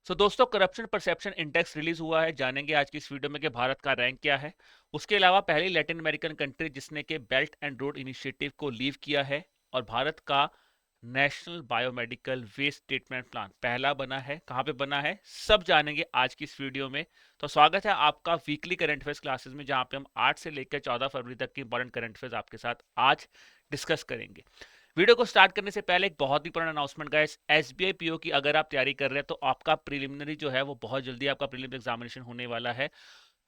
दोस्तों, corruption perception index release हुआ है। जानेंगे आज की इस वीडियो में कि भारत का रैंक क्या है। उसके अलावा पहली लैटिन अमेरिकन कंट्री जिसने के बेल्ट एंड रोड इनिशिएटिव को लीव किया है, और भारत का national biomedical waste treatment plan पहला बना है। कहाँ पे बना है, सब जानेंगे आज की इस वीडियो में। तो स्वागत है आपका वीकली करंट अफेयर्स क्लासेस में, जहाँ पे हम 8 से लेकर 14 फरवरी तक की इंपॉर्टेंट करंट अफेयर्स आपके साथ आज डिस्कस करेंगे। वीडियो को स्टार्ट करने से पहले एक बहुत ही पुराना अनाउंसमेंट गाइस, एसबीआई पीओ की अगर आप तैयारी कर रहे हैं तो आपका प्रीलिमिनरी जो है वो बहुत जल्दी आपका प्रीलिमिनरी एग्जामिनेशन होने वाला है।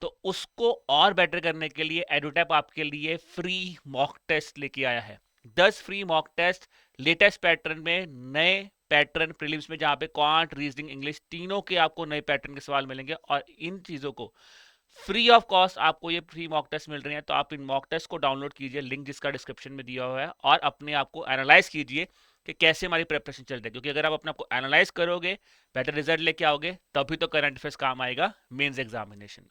तो उसको और बेटर करने के लिए एडुटैप आपके लिए फ्री मॉक टेस्ट लेके आया है। 10 free mock test latest pattern में, नए पैटर्न प्रीलिम्स में, जहां पे क्वांट रीजनिंग इंग्लिश तीनों के आपको नए पैटर्न के सवाल मिलेंगे, और इन चीजों को फ्री ऑफ कॉस्ट आपको ये फ्री मॉक टेस्ट मिल रही है। तो आप इन मॉक टेस्ट को डाउनलोड कीजिए, लिंक जिसका डिस्क्रिप्शन में दिया हुआ है, और अपने आप को एनालाइज कीजिए कि कैसे हमारी प्रिपरेशन चल रही है। क्योंकि अगर आप अपने आप को एनालाइज करोगे, बेटर रिजल्ट लेके आओगे, तभी तो करंट अफेयर्स काम आएगा मेंस एग्जामिनेशन में।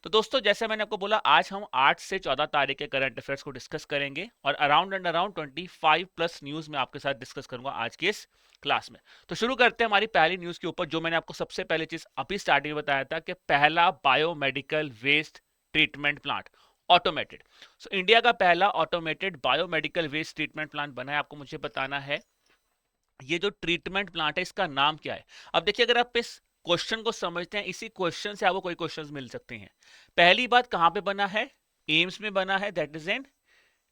तो दोस्तों, जैसे मैंने आपको बोला, आज हम 8 से 14 तारीख के करंट अफेयर्स को डिस्कस करेंगे, और around and around 25 plus news में आपके साथ डिस्कस करूंगा आज की इस क्लास में। तो शुरू करते हैं हमारी पहली न्यूज के ऊपर, जो मैंने आपको सबसे पहले चीज अभी स्टार्टिंग में बताया था कि पहला biomedical waste treatment plant automated. So India का पहला automated biomedical waste treatment plant बना है। आपको मुझे बताना है ये जो ट्रीटमेंट प्लांट है इसका नाम क्या है। अब देखिए, अगर आप इस क्वेश्चन को समझते हैं, इसी क्वेश्चन से आपको कोई क्वेश्चंस मिल सकते हैं। पहली बात, कहां पे बना है? एम्स में बना है, that is in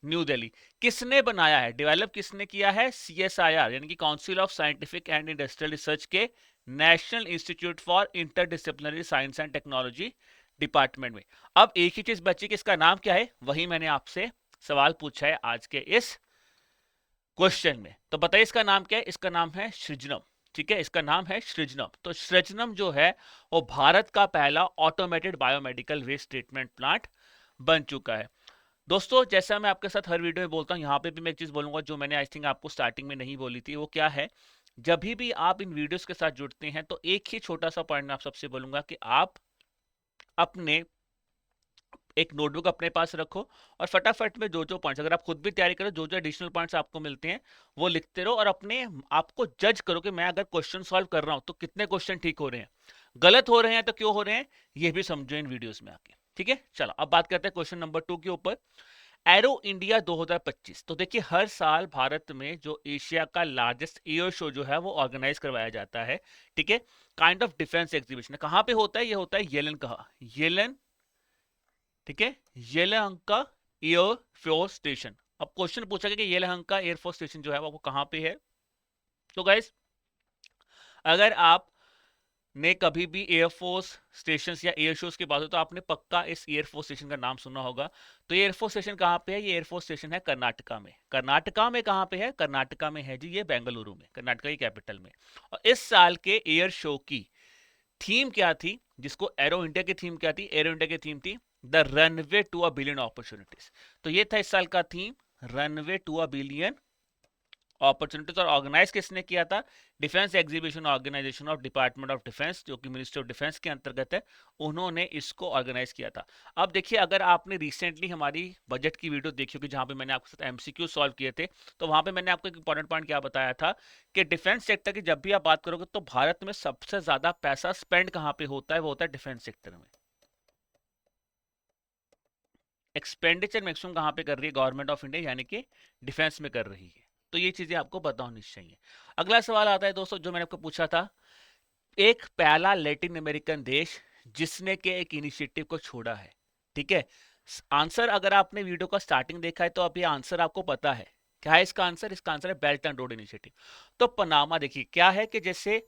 New Delhi. किसने बनाया है, डेवलप किसने किया है? सीएसआईआर यानी कि council of scientific and industrial research के national institute for interdisciplinary science and technology department में। अब एक ही चीज बची कि इसका नाम क्या है, वही मैंने आपसे सवाल पूछा है आज के इस क्वेश्चन में। तो बताइए इसका नाम क्या है? इसका नाम है सृजनम। ठीक है, इसका नाम है सृजनम। तो सृजनम जो है वो भारत का पहला automated biomedical waste treatment plant बन चुका है। दोस्तों, जैसा मैं आपके साथ हर वीडियो में बोलता हूं, यहाँ पे भी मैं एक चीज बोलूंगा जो मैंने आई थिंक आपको स्टार्टिंग में नहीं बोली थी। वो क्या है, जब भी आप इन वीडियोस के साथ जुड़ते हैं तो एक ही छोटा सा पॉइंट मैं आप सबसे बोलूंगा कि आप अपने एक नोटबुक अपने पास रखो, और फटाफट में जो जो पॉइंट्स, अगर आप खुद भी तैयारी करो, जो जो एडिशनल पॉइंट्स आपको मिलते हैं वो लिखते रहो, और अपने आप को जज करो कि मैं अगर क्वेश्चन सॉल्व कर रहा हूं तो कितने क्वेश्चन ठीक हो रहे हैं, गलत हो रहे हैं तो क्यों हो रहे हैं, ये भी समझो इन वीडियोस में आके। ठीक है, चलो अब बात करते हैं क्वेश्चन नंबर 2 के ऊपर। Arrow India 2025। तो देखिए, हर साल भारत में जो एशिया का लार्जेस्ट एयर शो जो है वो ऑर्गेनाइज करवाया जाता है। ठीक है, काइंड ऑफ डिफेंस एग्जीबिशन। कहां पे होता है? ये होता है येलन। कहा? येलन। ठीक है, येलहंका एयर फोर्स स्टेशन। अब क्वेश्चन पूछा गया कि येलहंका एयरफोर्स स्टेशन जो है वो कहां पे है। तो गाइस, अगर आप ने कभी भी एयरफोर्स स्टेशन या एयर शोज की बात हो तो आपने पक्का इस एयरफोर्स स्टेशन का नाम सुना होगा। तो ये एयरफोर्स स्टेशन कहाँ पे है? ये एयरफोर्स स्टेशन है कर्नाटका में। कर्नाटका में कहाँ पे है? कर्नाटका में है जी, ये बेंगलुरु में, कर्नाटका की कैपिटल में। और इस साल के एयर शो की थीम क्या थी? जिसको एरो इंडिया की थीम क्या थी? एरो इंडिया की थीम थी the runway to a billion opportunities. तो ये था इस साल का theme, runway to a billion opportunities. और ऑर्गेनाइज किसने किया था? Defence exhibition organisation of department of defence, जो कि मिनिस्ट्री ऑफ डिफेंस के अंतर्गत है, उन्होंने इसको ऑर्गेनाइज किया था। अब देखिए, अगर आपने रिसेंटली हमारी बजट की वीडियो देखी होगी जहां पे मैंने आपके साथ एमसीक्यू सॉल्व किए थे, तो वहां पे मैंने आपको एक इंपॉर्टेंट पॉइंट क्या बताया था कि डिफेंस सेक्टर की जब भी आप बात करोगे तो भारत में सबसे ज्यादा पैसा स्पेंड कहां पे होता है? वो होता है डिफेंस सेक्टर में। एक्सपेंडिचर मैक्सिमम कहां पे कर रही है गवर्नमेंट ऑफ इंडिया, यानी कि डिफेंस में कर रही है। तो ये चीजें आपको पता होनी चाहिए। अगला सवाल आता है दोस्तों, जो मैंने आपको पूछा था, एक पहला लैटिन अमेरिकन देश जिसने के एक इनिशिएटिव को छोड़ा है। ठीक है, आंसर अगर आपने वीडियो का स्टार्टिंग देखा है तो अब ये आंसर आपको पता है। क्या है इसका आंसर? इसका आंसर है बेल्ट एंड रोड इनिशिएटिव। तो पनामा, देखिए क्या है कि जैसे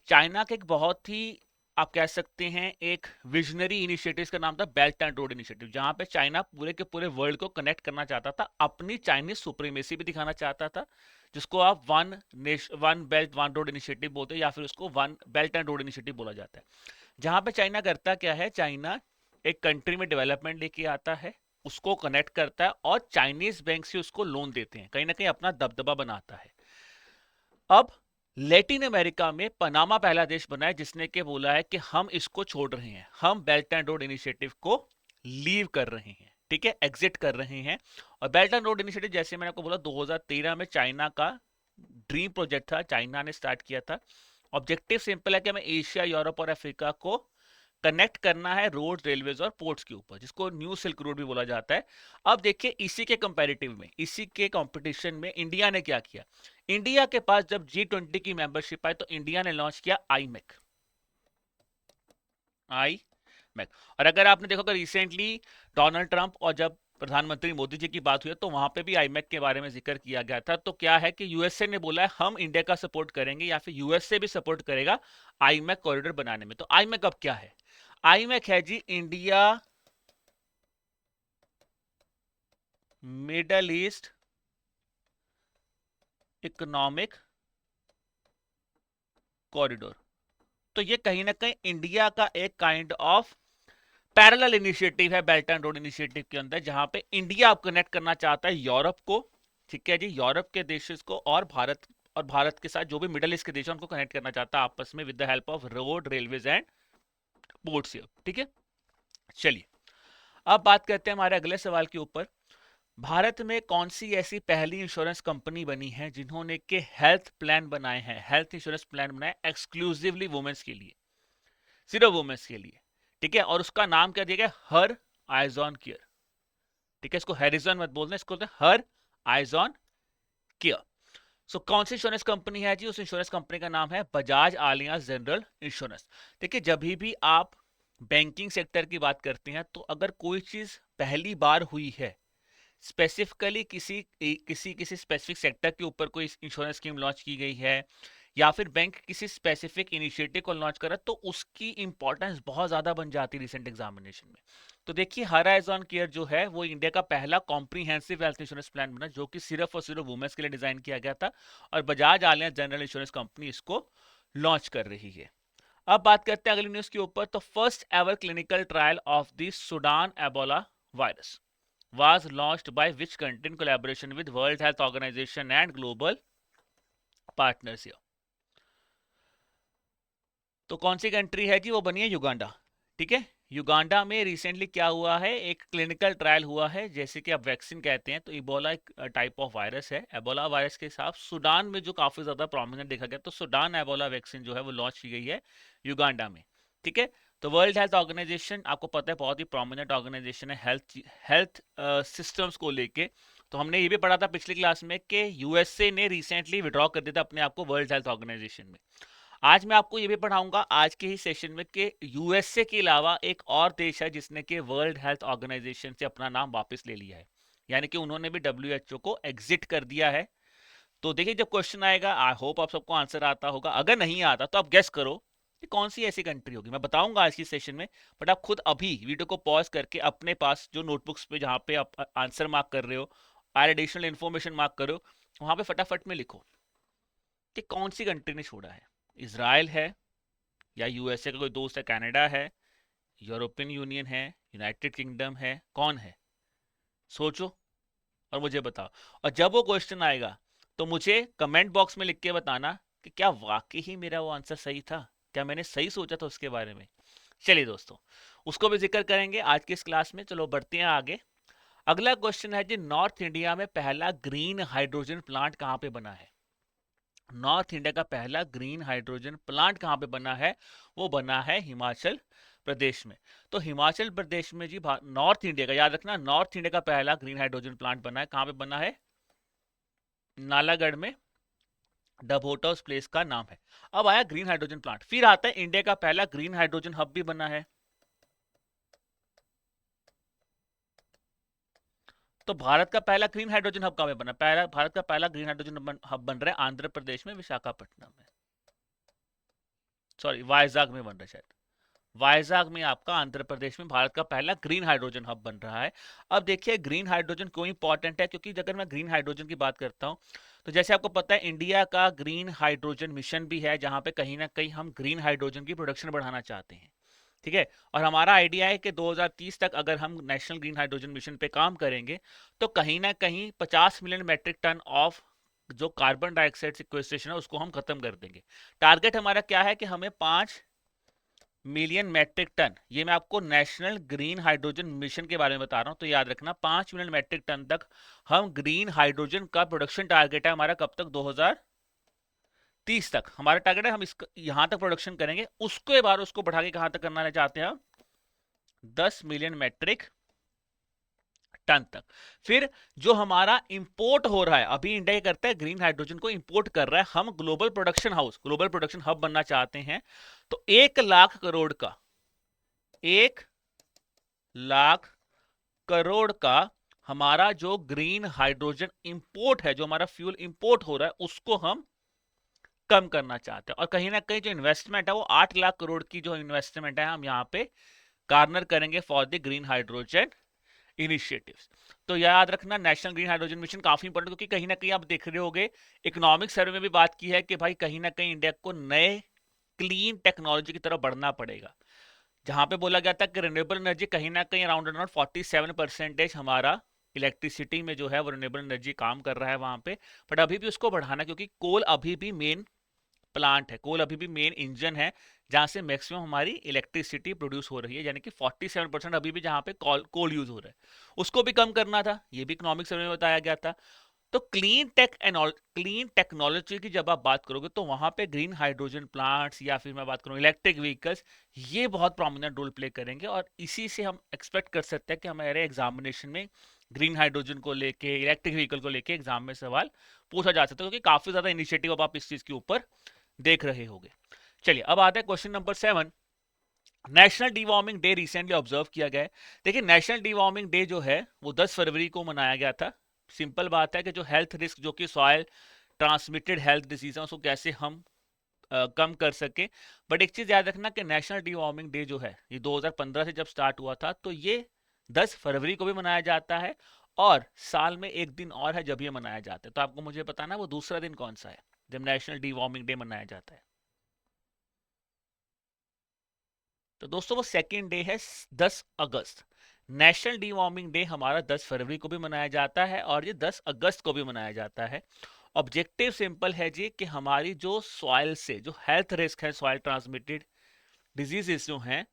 चाइना के एक बहुत ही, आप कह सकते हैं, एक विजनरी इनिशिएटिव का नाम था बेल्ट एंड रोड इनिशिएटिव, जहां पे चाइना पूरे के पूरे वर्ल्ड को कनेक्ट करना चाहता था, अपनी चाइनीज सुप्रीमेसी भी दिखाना चाहता था, जिसको आप one belt one road initiative बोलते हैं, या फिर उसको one belt and road initiative बोला जाता है। जहां पे चाइना करता क्या है, चाइना एक कंट्री में डेवलपमेंट लेके आता है, उसको कनेक्ट करता है, और चाइनीज बैंक से उसको लोन देते हैं, कहीं ना कहीं अपना दबदबा बनाता है। अब लैटिन अमेरिका में पनामा पहला देश बना है जिसने के बोला है कि हम इसको छोड़ रहे हैं, हम बेल्ट एंड रोड इनिशिएटिव को लीव कर रहे हैं। ठीक है, एग्जिट कर रहे हैं। और बेल्ट एंड रोड इनिशिएटिव, जैसे मैंने आपको बोला, 2013 में चाइना का ड्रीम प्रोजेक्ट था, चाइना ने स्टार्ट किया था, ऑब्जेक्टिव सिंपल है कि हमें एशिया, यूरोप और अफ्रीका को कनेक्ट करना है रोड, रेलवेज और पोर्ट्स के ऊपर, जिसको न्यू सिल्क रोड भी बोला जाता है। अब देखिए इसी के कंपैरेटिव में, इसी के कंपटीशन में इंडिया ने क्या किया। इंडिया के पास जब G20 की मेंबरशिप आई तो इंडिया ने लॉन्च किया आईमेक। आईमेक, और अगर आपने देखा रिसेंटली डोनाल्ड ट्रंप और जब प्रधानमंत्री मोदी जी की बात हुई है, तो वहां पे भी आईमेक के बारे में जिक्र किया गया था। तो क्या है कि यूएसए ने बोला है हम इंडिया का सपोर्ट करेंगे, या फिर यूएसए भी सपोर्ट करेगा आईमेक कॉरिडोर बनाने में। तो आईमेक अब क्या है? आईमेक है जी India Middle East economic corridor. तो ये कहीं ना कहीं इंडिया का एक काइंड ऑफ पैरेलल इनिशिएटिव है बेल्ट एंड रोड इनिशिएटिव के अंदर, जहां पे इंडिया अब कनेक्ट करना चाहता है यूरोप को, ठीक है जी, यूरोप के देशों को और भारत के साथ जो भी मिडिल ईस्ट के देश हैं उनको कनेक्ट करना चाहता है आपस में with the help of road, railways and ports. ठीक है, चलिए अब बात करते हैं हमारे अगले सवाल के ऊपर। भारत में कौन सी ऐसी पहली इंश्योरेंस कंपनी बनी है जिन्होंने के हेल्थ प्लान बनाए हैं, हेल्थ इंश्योरेंस प्लान बनाए एक्सक्लूसिवली वुमेन्स के लिए, सिर्फ वुमेन्स के लिए, ठीक है, और उसका नाम क्या दिया गया, हर आइजॉन केयर। ठीक है, इसको हैरिजन मत बोलना, इसको हर आइजॉन केयर। सो कौन सी इंश्योरेंस कंपनी है जी? उस इंश्योरेंस कंपनी का नाम है बजाज आलियांज जनरल इंश्योरेंस। देखिए जब भी आप बैंकिंग सेक्टर की बात करते हैं, तो अगर कोई चीज पहली बार हुई है, स्पेसिफिकली किसी किसी स्पेसिफिक सेक्टर के ऊपर कोई इंश्योरेंस स्कीम लॉन्च की गई है, या फिर बैंक किसी स्पेसिफिक इनिशिएटिव को लॉन्च करा, तो उसकी इंपॉर्टेंस बहुत ज्यादा बन जाती है रिसेंट एग्जामिनेशन में। तो देखिए हराइजॉन केयर जो है वो इंडिया का पहला कॉम्प्रिहेंसिव हेल्थ इंश्योरेंस प्लान बना, जो कि सिर्फ और सिर्फ वुमेन्स के लिए डिजाइन किया गया था, और Bajaj Allianz general insurance company इसको लॉन्च कर रही है। अब बात करते हैं अगली न्यूज के ऊपर। तो first ever clinical trial of the Sudan Ebola virus was launched by which country in collaboration with World Health Organization and global partners here? तो कौन सी कंट्री है जी? वो बनी है युगांडा। ठीक है, युगांडा में रिसेंटली क्या हुआ है, एक क्लिनिकल ट्रायल हुआ है, जैसे कि आप वैक्सीन कहते हैं, तो इबोला एक टाइप ऑफ वायरस है। एबोला वायरस के साथ सूडान में जो काफी ज्यादा प्रोमिनेंट देखा गया, तो सूडान एबोला वैक्सीन जो है वो लॉन्च की गई है युगांडा में। ठीक है, तो वर्ल्ड हेल्थ ऑर्गेनाइजेशन आपको पता है बहुत ही प्रोमिनेंट ऑर्गेनाइजेशन है हेल्थ सिस्टम्स को लेके। तो हमने ये भी पढ़ा था पिछली क्लास में कि यूएसए ने रिसेंटली विड्रॉ कर दिया था अपने आप को वर्ल्ड हेल्थ ऑर्गेनाइजेशन में। आज मैं आपको ये भी पढ़ाऊंगा आज के ही सेशन में कि यूएसए के अलावा एक और देश है जिसने कि वर्ल्ड हेल्थ ऑर्गेनाइजेशन से अपना नाम वापस ले लिया है, यानी कि उन्होंने भी डब्ल्यूएचओ को एग्जिट कर दिया है। तो देखिए जब क्वेश्चन आएगा, आई होप आप सबको आंसर आता होगा, अगर नहीं आता तो आप गेस करो कि कौन सी ऐसी कंट्री होगी। मैं बताऊंगा आज की सेशन में, बट आप खुद अभी वीडियो को पॉज करके अपने पास जो नोटबुक्स पे जहां पे आप आंसर मार्क कर रहे हो और एडिशनल इन्फॉर्मेशन मार्क कर रहे हो, वहां पे फटाफट में लिखो कि कौन सी कंट्री ने छोड़ा है। इसराइल है, या यूएसए का कोई दोस्त है, कनाडा है, यूरोपियन यूनियन है, यूनाइटेड किंगडम है, कौन है? सोचो और मुझे बताओ। और जब वो क्वेश्चन आएगा तो मुझे कमेंट बॉक्स में लिख के बताना कि क्या वाकई ही मेरा वो आंसर सही था, क्या मैंने सही सोचा था उसके बारे में। चलिए दोस्तों, उसको भी जिक्र करेंगे आज की इस क्लास में। चलो बढ़ते हैं आगे। अगला क्वेश्चन है जी, नॉर्थ इंडिया में पहला ग्रीन हाइड्रोजन प्लांट कहां पे बना है? नॉर्थ इंडिया का पहला ग्रीन हाइड्रोजन प्लांट कहां पे बना है? वो बना है हिमाचल प्रदेश में। तो हिमाचल प्रदेश में जी नॉर्थ इंडिया का, याद रखना, नॉर्थ इंडिया का पहला ग्रीन हाइड्रोजन प्लांट बना है। कहां पे बना है? नालागढ़ में, डभोटा उस प्लेस का नाम है। अब आया ग्रीन हाइड्रोजन प्लांट, फिर आता है इंडिया का पहला ग्रीन हाइड्रोजन हब भी बना है। तो भारत का पहला ग्रीन हाइड्रोजन हब कहां पे बना? पहला भारत का पहला ग्रीन हाइड्रोजन हब बन रहा है आंध्र प्रदेश में, विशाखापट्टनम में, सॉरी वाइजाग में बन रहा है शायद। वाइजाग में आपका आंध्र प्रदेश में भारत का पहला ग्रीन हाइड्रोजन हब बन रहा है। अब देखिए ग्रीन हाइड्रोजन क्यों इंपॉर्टेंट है, क्योंकि अगर मैं ग्रीन हाइड्रोजन की बात करता हूं, तो जैसे आपको पता है इंडिया का ग्रीन हाइड्रोजन मिशन भी है, जहां पे कहीं ना कहीं हम ग्रीन हाइड्रोजन की प्रोडक्शन बढ़ाना चाहते हैं। ठीक है, और हमारा आइडिया है कि 2030 तक अगर हम नेशनल ग्रीन हाइड्रोजन मिशन पे काम करेंगे, तो कहीं ना कहीं 50 मिलियन मेट्रिक टन ऑफ जो कार्बन डाइऑक्साइड सिक्वेस्ट्रेशन है उसको हम खत्म कर देंगे। टारगेट हमारा क्या है कि हमें 5 मिलियन मैट्रिक टन, ये मैं आपको नेशनल ग्रीन हाइड्रोजन मिशन के बारे में बता रहा हूं, तो याद रखना 5 मिलियन मैट्रिक टन तक हम ग्रीन हाइड्रोजन का प्रोडक्शन टारगेट है हमारा, कब तक? 30 तक हमारा टारगेट है, हम इसको यहां तक प्रोडक्शन करेंगे, उसके बाद उसको बढ़ा के कहां तक करना चाहते हैं हम, 10 मिलियन मैट्रिक टन तक। फिर जो हमारा इंपोर्ट हो रहा है, अभी इंडिया करता है ग्रीन हाइड्रोजन को इंपोर्ट कर रहा है, हम global production house, global production hub बनना चाहते हैं, तो 1 लाख करोड़ का, 1 लाख करोड़ का हमारा जो ग्रीन हाइड्रोजन इंपोर्ट है, जो हमारा फ्यूल इंपोर्ट हो रहा है, उसको हम कम करना चाहते हैं। और कहीं ना कहीं जो इन्वेस्टमेंट है वो 8 लाख करोड़ की जो इन्वेस्टमेंट है हम यहाँ पे गार्नर करेंगे for the green hydrogen initiatives. तो याद रखना नेशनल ग्रीन हाइड्रोजन मिशन काफी इंपॉर्टेंट, क्योंकि कहीं ना कहीं आप देख रहे होगे इकोनॉमिक सर्वे में भी बात की है कि भाई कहीं ना कहीं इंडिया को नए क्लीन टेक्नोलॉजी की तरफ बढ़ना पड़ेगा। जहां पे बोला गया था कि रिन्यूएबल एनर्जी कहीं ना कहीं अराउंड अराउंड 47% हमारा इलेक्ट्रिसिटी में जो है वो रिन्यूएबल एनर्जी काम कर रहा है वहां पे, बट अभी भी उसको बढ़ाना, क्योंकि कोल अभी भी मेन प्लांट है, कोल अभी भी मेन इंजन है जहां से मैक्सिमम हमारी इलेक्ट्रिसिटी प्रोड्यूस हो रही है, यानी कि 47% अभी भी जहां पे कोल यूज हो रहा है उसको भी कम करना था, ये भी इकोनॉमिक सर्वे में बताया गया था। तो क्लीन टेक्नोलॉजी की जब आप बात करोगे तो वहां पे ग्रीन हाइड्रोजन प्लांट्स या फिर मैं बात करूं इलेक्ट्रिक व्हीकल्स, ये बहुत प्रोमिनेंट रोल प्ले करेंगे, और इसी से हम एक्सपेक्ट कर सकते हैं कि हमारे एग्जामिनेशन में ग्रीन हाइड्रोजन को लेके, इलेक्ट्रिक व्हीकल को लेके एग्जाम में सवाल पूछा जा सकता है, क्योंकि काफी ज्यादा इनिशिएटिव अब आप इस चीज के ऊपर देख रहे होंगे। चलिए अब आते हैं question number 7। National deworming day recently observe किया गया है। देखिए नेशनल डीवार्मिंग डे जो है वो 10 फरवरी को मनाया गया था। सिंपल बात है कि जो हेल्थ रिस्क, जो कि सॉइल ट्रांसमिटेड हेल्थ डिजीज है, उसको कैसे हम कम कर सके। बट एक चीज याद रखना कि नेशनल डीवार्मिंग डे जो है ये 2015 से जब स्टार्ट हुआ था, तो ये 10 फरवरी को भी मनाया जाता है, और साल में एक दिन और है जब ये मनाया जाता है। तो आपको मुझे बताना वो दूसरा दिन कौन सा है जब नेशनल डीवार्मिंग डे मनाया जाता है। तो दोस्तों वो सेकेंड डे है 10 अगस्त। नेशनल डीवार्मिंग डे हमारा 10 फरवरी को भी मनाया जाता है और ये 10 अगस्त को भी मनाया जाता है। ऑब्जेक्टिव सिंपल है जी कि हमारी जो सॉइल से जो हेल्थ रिस्क है, सॉइल ट्रांसमिटेड डिजीजेस जो हैं,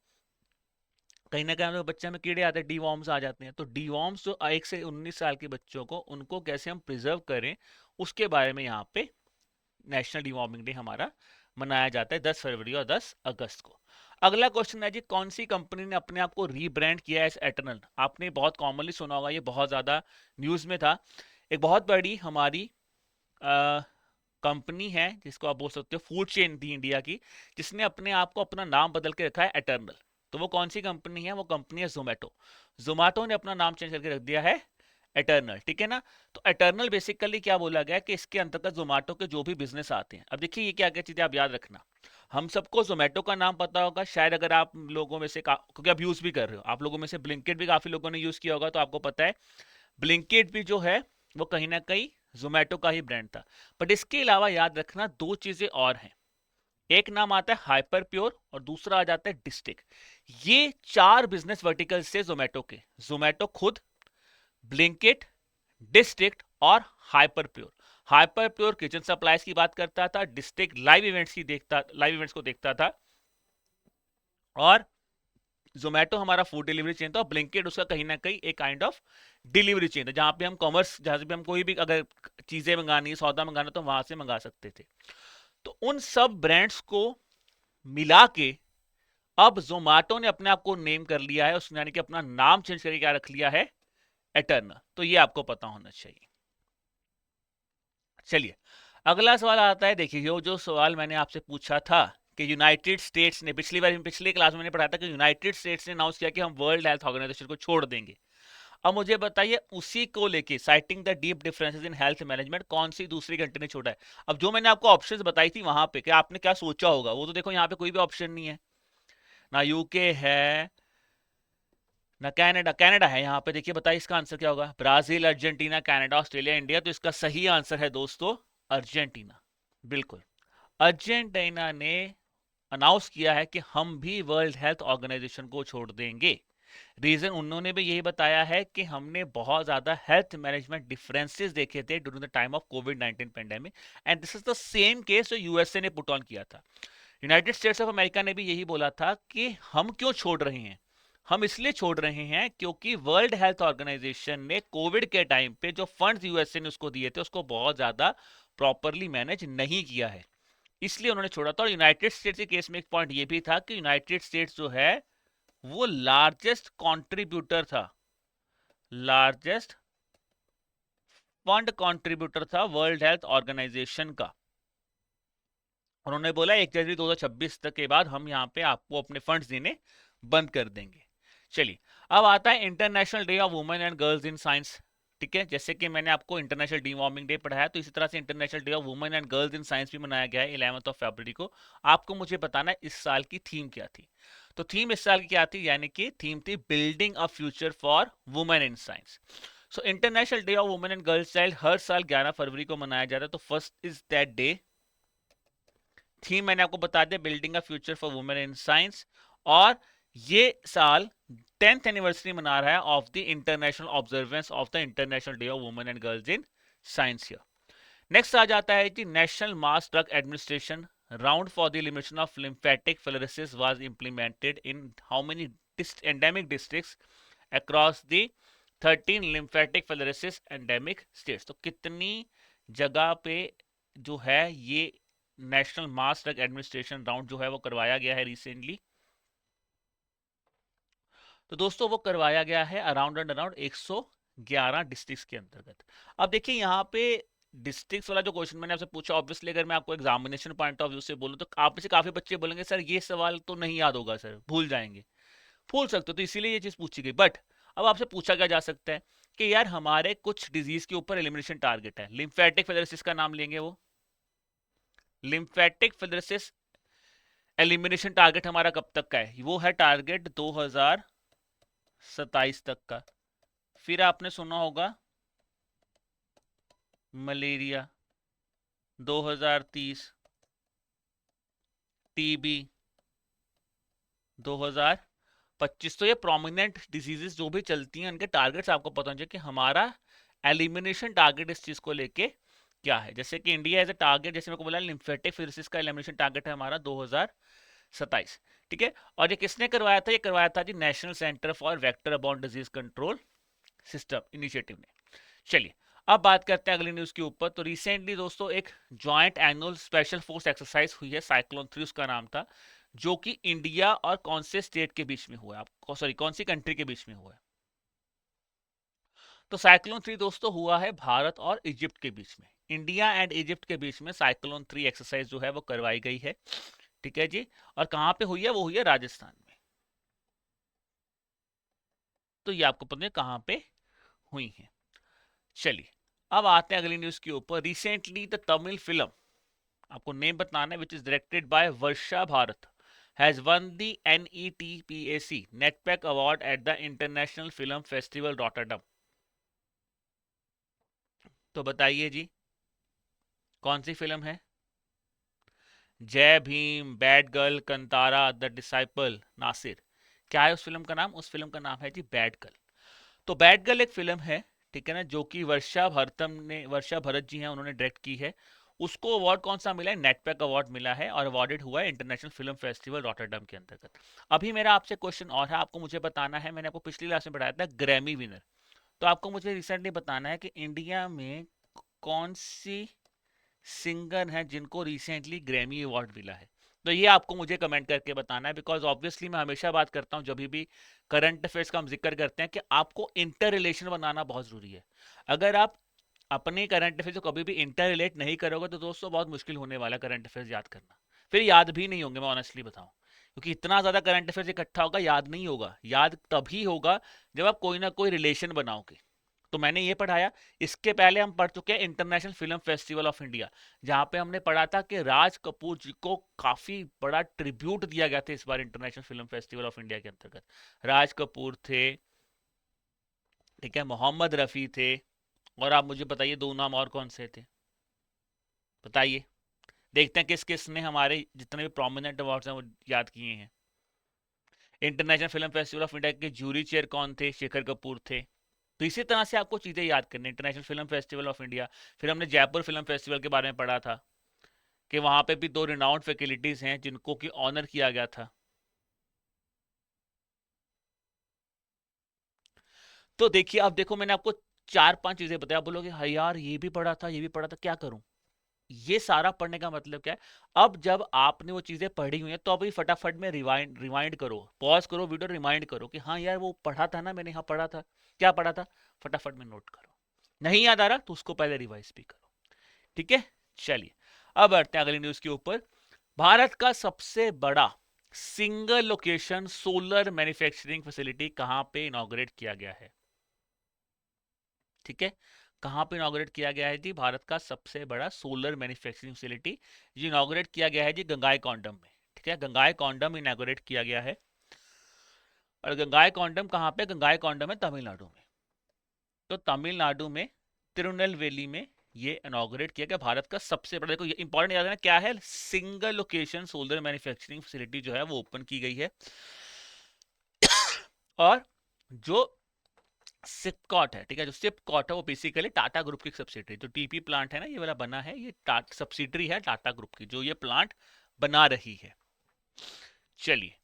कहीं ना कहीं हम लोग बच्चे में कीड़े आते हैं, डीवॉर्म्स आ जाते हैं, तो डीवॉर्म्स जो 1 से 19 साल के बच्चों को, उनको कैसे हम प्रिजर्व करें, उसके बारे में यहाँ पे नेशनल डीवॉर्मिंग डे हमारा मनाया जाता है 10 फरवरी और 10 अगस्त को। अगला क्वेश्चन है जी, कौन सी कंपनी ने अपने आप को रीब्रांड किया है एज एटर्नल? आपने बहुत कॉमनली सुना होगा, ये बहुत ज्यादा न्यूज में था। एक बहुत बड़ी हमारी कंपनी है जिसको आप बोल सकते हो फूड चेन थी इंडिया की, जिसने अपने आप को अपना नाम बदल के रखा है एटर्नल। तो वो कौन सी कंपनी है? वो कंपनी है जोमेटो। जोमेटो ने अपना नाम चेंज करके रख दिया है एटर्नल, ठीक है ना। तो एटर्नल बेसिकली क्या बोला गया कि इसके अंतर्गत जोमेटो के जो भी बिजनेस आते हैं, अब देखिए ये क्या क्या चीजें आप याद रखना। हम सबको जोमेटो का नाम पता होगा शायद, अगर आप लोगों में से क्योंकि आप यूज भी कर रहे हो, आप लोगों में से ब्लिंकिट भी काफी लोगों ने यूज किया होगा, तो आपको पता है ब्लिंकिट भी जो है वो कहीं ना कहीं जोमेटो का ही ब्रांड था। बट इसके अलावा याद रखना दो चीजें और हैं। एक नाम आता है हाइपर प्योर और दूसरा आ जाता है डिस्ट्रिक्ट। ये 4 बिजनेस वर्टिकल से जोमेटो के, जोमेटो खुद, ब्लिंकिट, डिस्ट्रिक्ट और hyper pure. Hyper pure kitchen supplies की बात करता था, डिस्ट्रिक्ट लाइव इवेंट्स को देखता था, और जोमेटो हमारा फूड डिलीवरी चेन था, और ब्लिंकिट उसका कहीं ना कहीं एक काइंड ऑफ डिलीवरी चेन था, जहां पे हम कॉमर्स, जहां पे हम कोई भी अगर चीजें मंगानी, सौदा मंगाना, तो वहां से मंगा सकते थे। तो उन सब ब्रांड्स को मिला के अब जोमेटो ने अपने आप को नेम कर लिया है, उसने यानी कि अपना नाम चेंज करके क्या रख लिया है? एटर्नल। तो ये आपको पता होना चाहिए। चलिए अगला सवाल आता है, देखिए जो सवाल मैंने आपसे पूछा था कि यूनाइटेड स्टेट्स ने पिछली क्लास में मैंने पढ़ा था कि यूनाइटेड स्टेट्स ने अनाउंस किया कि हम वर्ल्ड हेल्थ ऑर्गेनाइजेशन को छोड़ देंगे। अब मुझे बताइए उसी को लेके, citing the deep differences in health management, कौन सी दूसरी कंट्री ने छोड़ा है? अब जो मैंने आपको ऑप्शंस बताई थी वहां पे, क्या आपने क्या सोचा होगा? वो तो देखो यहाँ पे कोई भी ऑप्शन नहीं है, ना यूके है ना कनाडा। कनाडा है यहाँ पे, देखिए बताइए इसका आंसर क्या होगा? Brazil, Argentina, Canada, Australia, India. तो इसका सही आंसर है दोस्तों अर्जेंटीना। बिल्कुल, अर्जेंटीना ने अनाउंस किया है कि हम भी वर्ल्ड हेल्थ ऑर्गेनाइजेशन को छोड़ देंगे। रीजन उन्होंने भी यही बताया है कि हमने बहुत ज्यादा हेल्थ मैनेजमेंट डिफरेंसेस देखे थे during the time of Covid 19 pandemic, and this is the same case जो यूएसए ने पुट ऑन किया था। यूनाइटेड स्टेट्स ऑफ अमेरिका ने भी यही बोला था कि हम क्यों छोड़ रहे हैं, हम इसलिए छोड़ रहे हैं क्योंकि वर्ल्ड हेल्थ ऑर्गेनाइजेशन ने कोविड के टाइम पे जो फंड्स यूएसए ने उसको दिए थे उसको बहुत ज्यादा प्रॉपरली मैनेज नहीं किया है। इसलिए उन्होंने छोड़ा था। और यूनाइटेड स्टेट्स के केस में एक पॉइंट ये भी था कि यूनाइटेड स्टेट्स जो है वो लार्जेस्ट कंट्रीब्यूटर था, लार्जेस्ट फंड कंट्रीब्यूटर था वर्ल्ड हेल्थ ऑर्गेनाइजेशन का। उन्होंने बोला 1 जनवरी 2026 तक के बाद हम यहाँ पे आपको अपने फंड्स देने बंद कर देंगे। चलिए, अब आता है international day of women and girls in science. ठीक है, जैसे कि मैंने आपको इंटरनेशनल डी वार्मिंग डे पढ़ाया, तो इसी तरह से international day of women and girls in science भी मनाया गया है 11 फरवरी को। आपको मुझे बताना है इस साल की थीम क्या थी। तो थीम इस साल की क्या थी, यानी कि थीम थी building a future for women in science. So international day of women and girls child हर साल 11 फरवरी को मनाया जाता है। तो first is that day. Theme मैंने आपको बता दिया, building a future for women in science. और ये साल 10th एनिवर्सरी मना रहा है of the international observance of the international day of women and girls in science. Here next आ जाता है कि national mass drug administration round for the elimination of lymphatic filariasis was implemented in how many endemic districts across the 13 lymphatic filariasis endemic states. तो कितनी जगह पे जो है ये national mass drug administration round जो है वो करवाया गया है रिसेंटली। तो दोस्तों वो करवाया गया है अराउंड एंड अराउंड 111 डिस्ट्रिक्ट्स के अंतर्गत। अब देखिए यहाँ पे डिस्ट्रिक्ट्स वाला जो क्वेश्चन मैंने आपसे पूछा, ऑब्वियसली अगर मैं आपको एग्जामिनेशन पॉइंट ऑफ व्यू से बोलूँ तो आप में से काफी बच्चे बोलेंगे सर ये सवाल तो नहीं याद होगा, सर भूल जाएंगे। भूल सकते हो, तो इसीलिए ये चीज पूछी गई। बट अब आपसे पूछा क्या जा सकता है कि यार हमारे कुछ डिजीज के ऊपर एलिमिनेशन टारगेट है। लिम्फेटिक फिलरिसिस का नाम लेंगे, वो लिम्फेटिक फिलरिसिस एलिमिनेशन टारगेट हमारा कब तक का है, वो है टारगेट 2027 तक का। फिर आपने सुना होगा मलेरिया 2030, टीबी 2025। तो ये प्रोमिनेंट डिजीजेस जो भी चलती हैं उनके टारगेट्स आपको पता होना चाहिए कि हमारा एलिमिनेशन टारगेट इस चीज को लेके क्या है। जैसे कि इंडिया एज ए टारगेट, जैसे मेरे को बोला लिम्फेटिक फिलरिसिस का एलिमिनेशन टारगेट है हमारा 2027। ठीक है, और ये किसने करवाया था, ये करवाया था जी national centre for vector borne disease control system initiative ने। चलिए, अब बात करते हैं अगली न्यूज के ऊपर। तो रिसेंटली दोस्तों एक joint annual special force exercise हुई है, साइक्लोन 3 उसका नाम था, जो कि इंडिया और कौन से स्टेट के बीच में हुआ है, आपको सॉरी कौन सी कंट्री के बीच में हुआ है। तो साइक्लोन 3 दोस्तों हुआ है भारत और इजिप्ट के बीच में। इंडिया एंड इजिप्ट के बीच में साइक्लोन 3 एक्सरसाइज जो है वो करवाई गई है। ठीक है जी, और कहां पे हुई है, वो हुई है राजस्थान में। तो ये आपको पता है कहां पे हुई है। चलिए, अब आते हैं अगली न्यूज के ऊपर। रिसेंटली द तमिल फिल्म, आपको नेम बताना है, which is directed by Varsha Bharat, has won the NETPAC NETPAC award at the international film festival Rotterdam. तो बताइए जी कौन सी फिल्म है। Jai Bhim, bad girl, Kantara, the disciple, Nasir. क्या है उस फिल्म का नाम, उस फिल्म का नाम है जी बैड गर्ल। तो बैड गर्ल एक फिल्म है, ठीक है ना, जो कि वर्षा भरत जी हैं, उन्होंने डायरेक्ट की है। उसको अवार्ड कौन सा मिला है, नेटपैक अवार्ड मिला है, और अवार्डेड हुआ है इंटरनेशनल फिल्म फेस्टिवल रॉटरडम के अंतर्गत। अभी मेरा आपसे क्वेश्चन और है, आपको मुझे बताना है, मैंने आपको पिछली क्लास में बताया था ग्रैमी विनर। तो आपको मुझे रिसेंटली बताना है कि इंडिया में कौन सी सिंगर हैं जिनको रिसेंटली ग्रैमी अवार्ड मिला है। तो ये आपको मुझे कमेंट करके बताना है, बिकॉज ऑब्वियसली मैं हमेशा बात करता हूँ जब भी करंट अफेयर्स का हम जिक्र करते हैं कि आपको इंटर रिलेशन बनाना बहुत जरूरी है। अगर आप अपने करंट अफेयर्स को कभी भी इंटर रिलेट नहीं करोगे तो दोस्तों बहुत मुश्किल होने वाला करंट अफेयर्स याद करना। फिर याद भी नहीं होंगे, मैं ऑनेस्टली बताऊं, क्योंकि इतना ज्यादा करंट अफेयर्स इकट्ठा होगा, याद नहीं होगा। याद तभी होगा जब आप कोई ना कोई रिलेशन बनाओगे। तो मैंने ये पढ़ाया। इसके पहले हम पढ़ चुके हैं international film festival of India, जहां पे हमने पढ़ा था कि राज कपूर जी को काफी बड़ा ट्रिब्यूट दिया गया था इस बार international film festival of India के अंतर्गत। राज कपूर थे, ठीक है, मोहम्मद रफी थे, और आप मुझे बताइए दो नाम और कौन से थे, बताइए। देखते हैं किस किस ने हमारे जितने भी प्रोमिनेंट अवार्ड्स हैं वो याद किए हैं। International film festival of India के जूरी चेयर कौन थे, शेखर कपूर थे। तो इसी तरह से आपको चीजें याद करनी, international film festival of India. फिर हमने जयपुर फिल्म फेस्टिवल के बारे में पढ़ा था कि वहां पे भी दो रिनाउंड फैकल्टीज हैं जिनको की ऑनर किया गया था। तो देखिए, अब देखो मैंने आपको चार पांच चीजें बताया, आप बोलोगे हाँ यार ये भी पढ़ा था, ये भी पढ़ा था, क्या करूं। ये सारा पढ़ने का मतलब क्या है? अब जब आपने वो चीजें पढ़ी हुई हैं तो अभी फटाफट में रिवाइंड रिवाइंड करो, पॉज करो वीडियो, रिमाइंड करो कि हाँ यार वो पढ़ा था ना मैंने, यहाँ पढ़ा था, क्या पढ़ा था, फटाफट में नोट करो। नहीं याद आ रहा तो उसको पहले रिवाइज भी करो। ठीक है, चलिए अब बढ़ते हैं अगली न्यूज के ऊपर। भारत का सबसे बड़ा single location solar manufacturing facility कहां पे इनॉग्रेट किया गया है? ठीक है, कहां पे इनॉग्रेट किया गया है जी? भारत का सबसे बड़ा सोलर मैन्युफैक्चरिंग फैसिलिटी जी इनॉग्रेट किया गया है जी गंगाई कॉन्डम में। ठीक है, गंगाई कॉन्डम इनॉग्रेट किया गया है। और गंगाई कॉन्डम कहां पे? गंगाई कॉन्डम है तमिलनाडु में। तो तमिलनाडु में तिरुनेलवेली में ये इनॉग्रेट किया गया भारत का सबसे बड़ा। देखो ये इंपॉर्टेंट याद है ना क्या है, single location solar manufacturing facility जो है वो ओपन की गई है। और जो सिपकॉट है, ठीक है, जो सिपकॉट है वो बेसिकली टाटा ग्रुप की सब्सिडरी, जो टीपी प्लांट है ना ये वाला बना है, ये सब्सिडरी है टाटा ग्रुप की जो ये प्लांट बना रही है। चलिए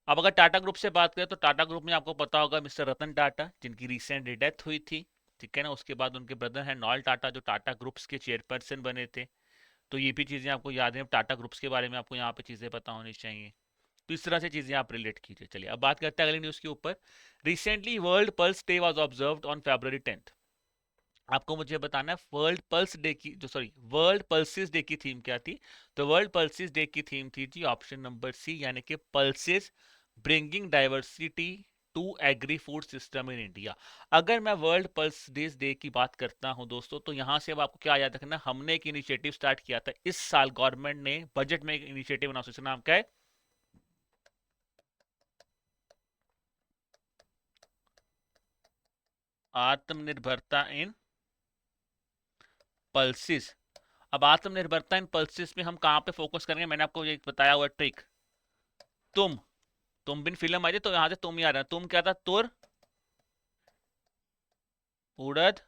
अब अगर टाटा ग्रुप से बात करें तो टाटा ग्रुप में आपको पता होगा मिस्टर रतन टाटा जिनकी रिसेंट डेथ हुई थी। ठीक है ना, उसके बाद उनके ब्रदर हैं नॉल टाटा जो टाटा ग्रुप्स के चेयरपर्सन बने थे। तो ये भी चीजें आपको याद है, टाटा ग्रुप्स के बारे में आपको यहाँ पे चीजें पता होनी चाहिए। तो इस तरह से चीजें आप रिलेट कीजिए। चलिए अब बात करते हैं अगली न्यूज के ऊपर। Recently world pulse day was observed on February 10th। आपको मुझे बताना है वर्ल्ड पल्स डे की जो सॉरी वर्ल्ड पल्सिस डे की थीम क्या थी? तो वर्ल्ड पल्सिस डे की थीम थी जी ऑप्शन नंबर सी, यानी कि pulses bringing diversity to agri food system in India. अगर मैं वर्ल्ड पल्स डेज डे की बात करता हूं दोस्तों तो यहां से अब आपको क्या याद रखना, हमने एक इनिशिएटिव स्टार्ट किया था इस साल, गवर्नमेंट ने बजट में एक इनिशिएटिव अनाउंस किया, नाम क्या है? आत्मनिर्भरता इन पल्सिस। अब आत्मनिर्भरता इन पल्सिस में हम कहां पे फोकस करेंगे? मैंने आपको ये बताया हुआ ट्रिक, तुम तुम बिन फिल्म आई थी तो यहां से तुम ही आ रहा है। तुम क्या था? तुर, उड़द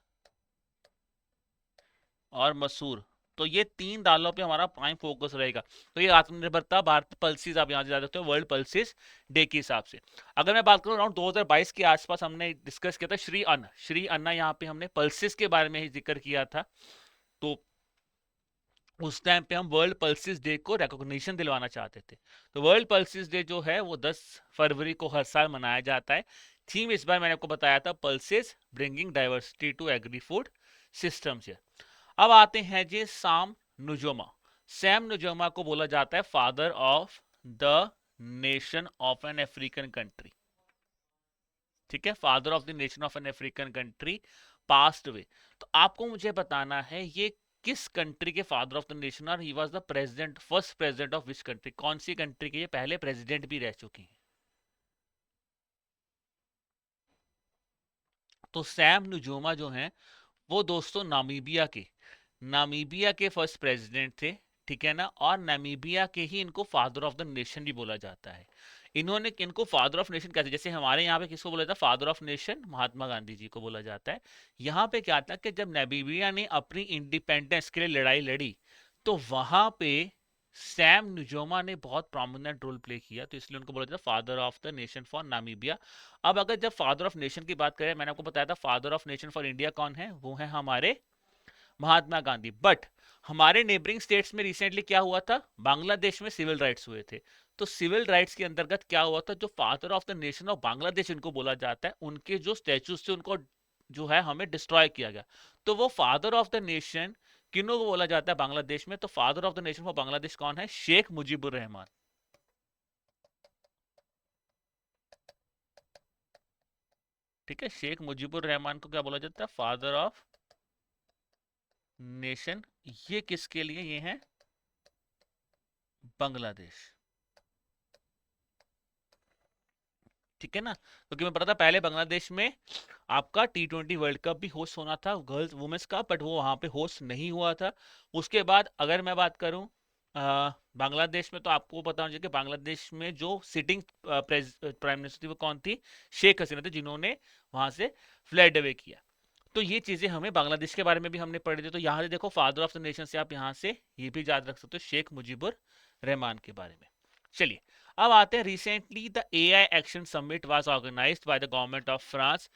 और मसूर। तो ये तीन दालों पे हमारा प्राइम फोकस रहेगा। तो ये आत्मनिर्भरता भारत पल्सिस आप यहाँ से जा सकते हो वर्ल्ड पल्सिस डे के हिसाब से। अगर मैं बात करूँ अराउंड 2022 के आसपास हमने डिस्कस किया था श्री अन्ना यहाँ पे हमने पल्सिस के बारे में ही जिक्र किया था। तो उस टाइम पे हम वर्ल्ड पल्सिस डे को रिकॉग्निशन दिलवाना चाहते थे। तो वर्ल्ड पल्सिस डे जो है वो 10 फरवरी को हर साल मनाया जाता है। थीम इस बार मैंने आपको बताया था pulses bringing diversity to agri food systems. अब आते हैं जी सैम नुजोमा। सैम नुजोमा को बोला जाता है father of the nation of an African country. ठीक है, father of the nation of an African country passed away. तो आपको मुझे बताना है ये किस कंट्री के फादर ऑफ द नेशन, और he was the president, first president of which country, कौन सी कंट्री के ये पहले प्रेसिडेंट भी रह चुकी हैं? तो सैम नुजोमा जो हैं वो दोस्तों नामीबिया के फर्स्ट प्रेसिडेंट थे। ठीक है ना, और नामीबिया के ही इनको फादर ऑफ द नेशन भी बोला जाता है। इन्होंने इनको फादर ऑफ नेशन कहते हैं, जैसे हमारे यहाँ पे किसको बोला जाता है father of nation? Mahatma Gandhi ji को बोला जाता है। यहाँ पे क्या था कि जब नामीबिया ने अपनी इंडिपेंडेंस के लिए लड़ाई लड़ी तो वहां पे सैम नुजोमा ने बहुत प्रोमिनेंट रोल प्ले किया, तो इसलिए उनको बोला जाता है father of the nation for Namibia. अब अगर जब फादर ऑफ नेशन की बात करें, मैंने आपको बताया था father of nation for India कौन है? वो है हमारे महात्मा गांधी। बट हमारे नेबरिंग स्टेट्स में रिसेंटली क्या हुआ था? बांग्लादेश में सिविल राइट्स हुए थे। तो सिविल राइट्स के अंतर्गत क्या हुआ था, जो father of the nation of Bangladesh इनको बोला जाता है, उनके जो स्टैचूज थे उनको जो है हमें डिस्ट्रॉय किया गया। तो वो फादर ऑफ द नेशन किन्हों को बोला जाता है बांग्लादेश में? तो father of the nation for Bangladesh कौन है? शेख मुजीबुर रहमान। ठीक है, शेख मुजीबुर रहमान को क्या बोला जाता है? Father of nation. ये किसके लिए? ये है बांग्लादेश। ठीक है ना, क्योंकि मैं पता था पहले बांग्लादेश में आपका T20 वर्ल्ड कप भी होस्ट होना था गर्ल्स वुमेन्स का, बट वो वहां पे होस्ट नहीं हुआ था। उसके बाद अगर मैं बात करूं बांग्लादेश में, तो आपको पता होना चाहिए कि बांग्लादेश में जो सिटिंग प्राइम मिनिस्टर थी वो कौन थी? शेख हसीना थी, जिन्होंने वहां से फ्लैड अवे किया। तो ये चीजें हमें बांग्लादेश के बारे में भी हमने पढ़ी थी। तो यहाँ से देखो फादर ऑफ द नेशन से आप यहाँ से ये भी याद रख सकते हो शेख मुजीबुर रहमान के बारे में। चलिए अब आते हैं, recently the AI action summit was organised by the government of France.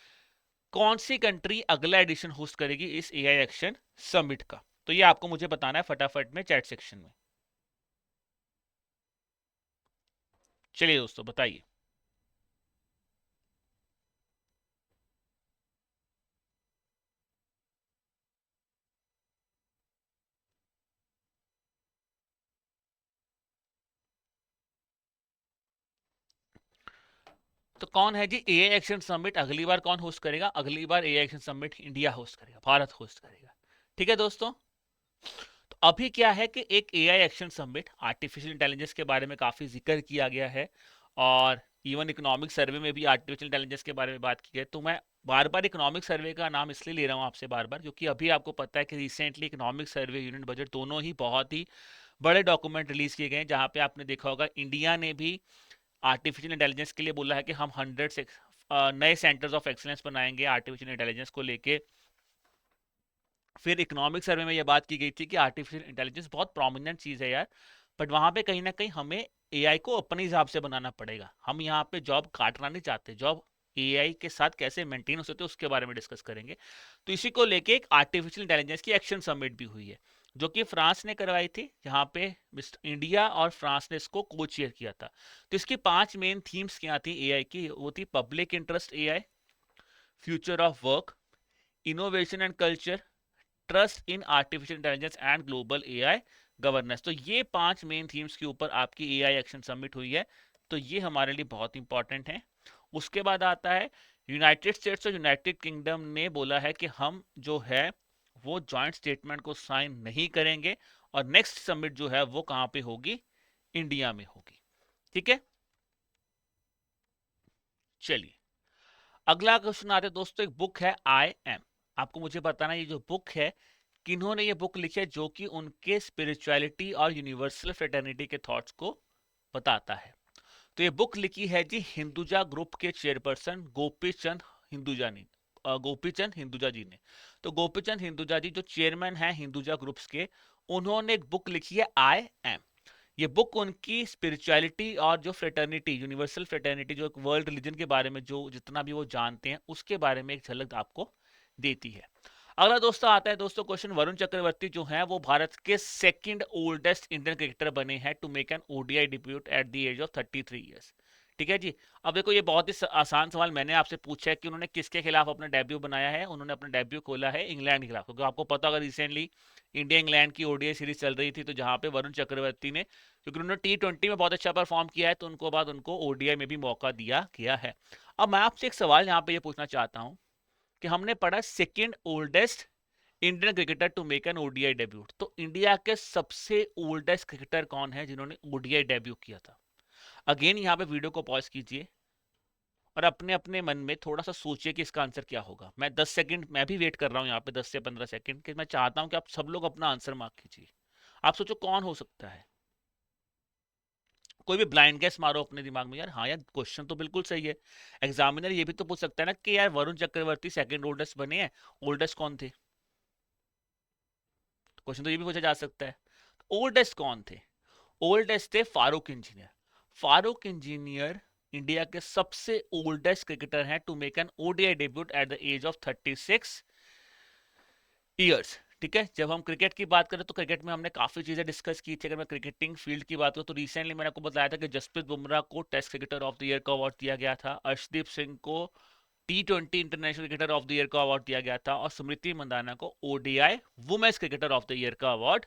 कौन सी कंट्री अगला एडिशन होस्ट करेगी इस एआई एक्शन समिट का? तो ये आपको मुझे बताना है फटाफट में चैट सेक्शन में। चलिए दोस्तों बताइए। तो कौन है जी एआई एक्शन समिट? अगली बार कौन होस्ट करेगा? अगली बार AI action summit India host करेगा, भारत होस्ट करेगा। ठीक है दोस्तों। तो अभी क्या है कि एक AI action summit, artificial intelligence के बारे में काफी जिक्र किया गया है, और इवन इकोनॉमिक सर्वे में भी आर्टिफिशियल इंटेलिजेंस के बारे में बात की है। तो मैं बार बार इकोनॉमिक सर्वे का नाम इसलिए ले रहा हूँ आपसे बार बार, क्योंकि अभी आपको पता है कि recently economic survey, unit budget, दोनों ही बहुत ही बड़े डॉक्यूमेंट रिलीज किए गए हैं, जहां पे आपने देखा होगा इंडिया ने भी आर्टिफिशियल इंटेलिजेंस के लिए बोला है कि हम 100 से नए सेंटर्स ऑफ एक्सीलेंस बनाएंगे आर्टिफिशियल इंटेलिजेंस को लेके। फिर इकोनॉमिक सर्वे में यह बात की गई थी कि आर्टिफिशियल इंटेलिजेंस बहुत प्रोमिनेंट चीज़ है यार, बट वहां पे कहीं ना कहीं हमें एआई को अपने हिसाब से बनाना पड़ेगा। हम यहाँ पे जॉब काटना नहीं चाहते, जॉब एआई के साथ कैसे मेंटेन हो सकते हैं उसके बारे में डिस्कस करेंगे। तो इसी को लेके एक आर्टिफिशियल इंटेलिजेंस की एक्शन समिट भी हुई है, जो कि फ्रांस ने करवाई थी, जहाँ पे इंडिया और फ्रांस ने इसको को चेयर किया था। तो इसकी 5 मेन थीम्स क्या थी एआई की? वो थी public interest AI, future of work, innovation and culture, trust in artificial intelligence and global AI governance. तो ये 5 मेन थीम्स के ऊपर आपकी एआई एक्शन समिट हुई है। तो ये हमारे लिए बहुत इंपॉर्टेंट है। उसके बाद आता है यूनाइटेड स्टेट्स और यूनाइटेड किंगडम ने बोला है कि हम जो है वो जॉइंट स्टेटमेंट को साइन नहीं करेंगे, और नेक्स्ट समिट जो है वो कहां पे होगी? इंडिया में होगी। ठीक है। चलिए अगला क्वेश्चन आते हैं दोस्तों। एक बुक है आई एम, आपको मुझे बताना ये जो बुक है, किन्होंने ये बुक लिखी है, जो कि उनके स्पिरिचुअलिटी और यूनिवर्सल फ्रेटर्निटी के थॉट्स को बताता है। तो ये बुक लिखी है जी हिंदुजा ग्रुप के चेयरपर्सन गोपी चंद हिंदुजा ने, गोपी चंद हिंदुजा जी ने। तो गोपी चंद हिंदुजा जी जो चेयरमैन हैं हिंदुजा ग्रुप्स के, उन्होंने एक बुक लिखी है आई एम। ये बुक उनकी स्पिरिचुअलिटी और जो फ्रेटर्निटी, यूनिवर्सल फ्रेटर्निटी, जो एक वर्ल्ड रिलीजन के बारे में जो जितना भी वो जानते हैं उसके बारे में एक झलक आपको देती है। अगला दोस्तों आता है दोस्तों क्वेश्चन, वरुण चक्रवर्ती जो हैं वो भारत के सेकंड ओल्डेस्ट इंडियन क्रिकेटर बने हैं to make an ODI debut at the age of 33 years. ठीक है जी। अब देखो ये बहुत ही आसान सवाल मैंने आपसे पूछा है कि उन्होंने किसके खिलाफ अपना डेब्यू बनाया है। उन्होंने अपना डेब्यू खोला है इंग्लैंड के खिलाफ, क्योंकि आपको पता होगा रिसेंटली इंडिया इंग्लैंड की ओडीआई सीरीज चल रही थी, तो जहां पे वरुण चक्रवर्ती ने, क्योंकि उन्होंने T20 में बहुत अच्छा परफॉर्म किया है, तो उनको बाद उनको ओडीआई में भी मौका दिया गया है। अब मैं आपसे एक सवाल यहाँ पे ये पूछना चाहता हूँ कि हमने पढ़ा second oldest Indian cricketer to make an ODI debut, तो इंडिया के सबसे ओल्डेस्ट क्रिकेटर कौन है जिन्होंने ओडीआई डेब्यू किया था? अगेन यहाँ पे वीडियो को पॉज कीजिए और अपने अपने मन में थोड़ा सा सोचिए कि इसका आंसर क्या होगा। मैं 10 सेकंड मैं भी वेट कर रहा हूँ यहाँ पे, 10 से 15 सेकंड, कि मैं चाहता हूँ कि आप सब लोग अपना आंसर मार्क कीजिए। आप सोचो कौन हो सकता है। कोई भी ब्लाइंड गेस मारो अपने दिमाग में, यार हाँ यार क्वेश्चन तो बिल्कुल सही है। एग्जामिनर ये भी तो पूछ सकता है ना कि यार वरुण चक्रवर्ती सेकंड ओल्डेस्ट बने हैं, ओल्डेस्ट कौन थे? क्वेश्चन तो ये भी पूछा जा सकता है। ओल्डेस्ट कौन थे? ओल्डेस्ट थे फारूक इंजीनियर। फारूक इंजीनियर इंडिया के सबसे ओल्डेस्ट क्रिकेटर हैं to make an ODI debut at the age of 36 years. ठीक है। जब हम क्रिकेट की बात करें तो क्रिकेट में हमने काफी चीजें डिस्कस की थी। अगर मैं क्रिकेटिंग फील्ड की बात करूं तो रिसेंटली मैंने आपको बताया था कि जसप्रीत बुमराह को test cricketer of the year का अवार्ड दिया गया था, अर्शदीप सिंह को T20 international cricketer of the year का अवार्ड दिया गया था, और स्मृति मंदाना को ODI women's cricketer of the year का अवार्ड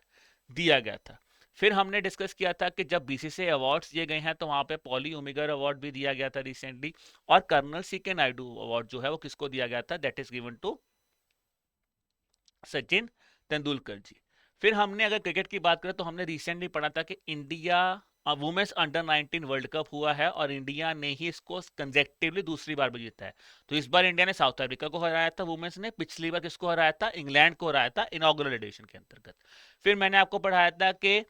दिया गया था। फिर हमने डिस्कस किया था कि जब बीसीसीआई अवार्ड्स दिए गए हैं तो वहां पे पॉली ओमिगर अवार्ड भी दिया गया था रिसेंटली, और कर्नल सीके नायडू अवार्ड जो है वो किसको दिया गया था? That is given to Sachin Tendulkar ji. फिर हमने अगर क्रिकेट की बात करें तो हमने रिसेंटली पढ़ा था कि India women's under 19 world cup हुआ है, और इंडिया ने ही इसको कंजेक्टिवली दूसरी बार भी जीता है। तो इस बार इंडिया ने साउथ अफ्रीका को हराया था वुमेन्स ने, पिछली बार किसको हराया था? इंग्लैंड को हराया था इनॉग्रल एडिशन के अंतर्गत। फिर मैंने आपको पढ़ाया था कि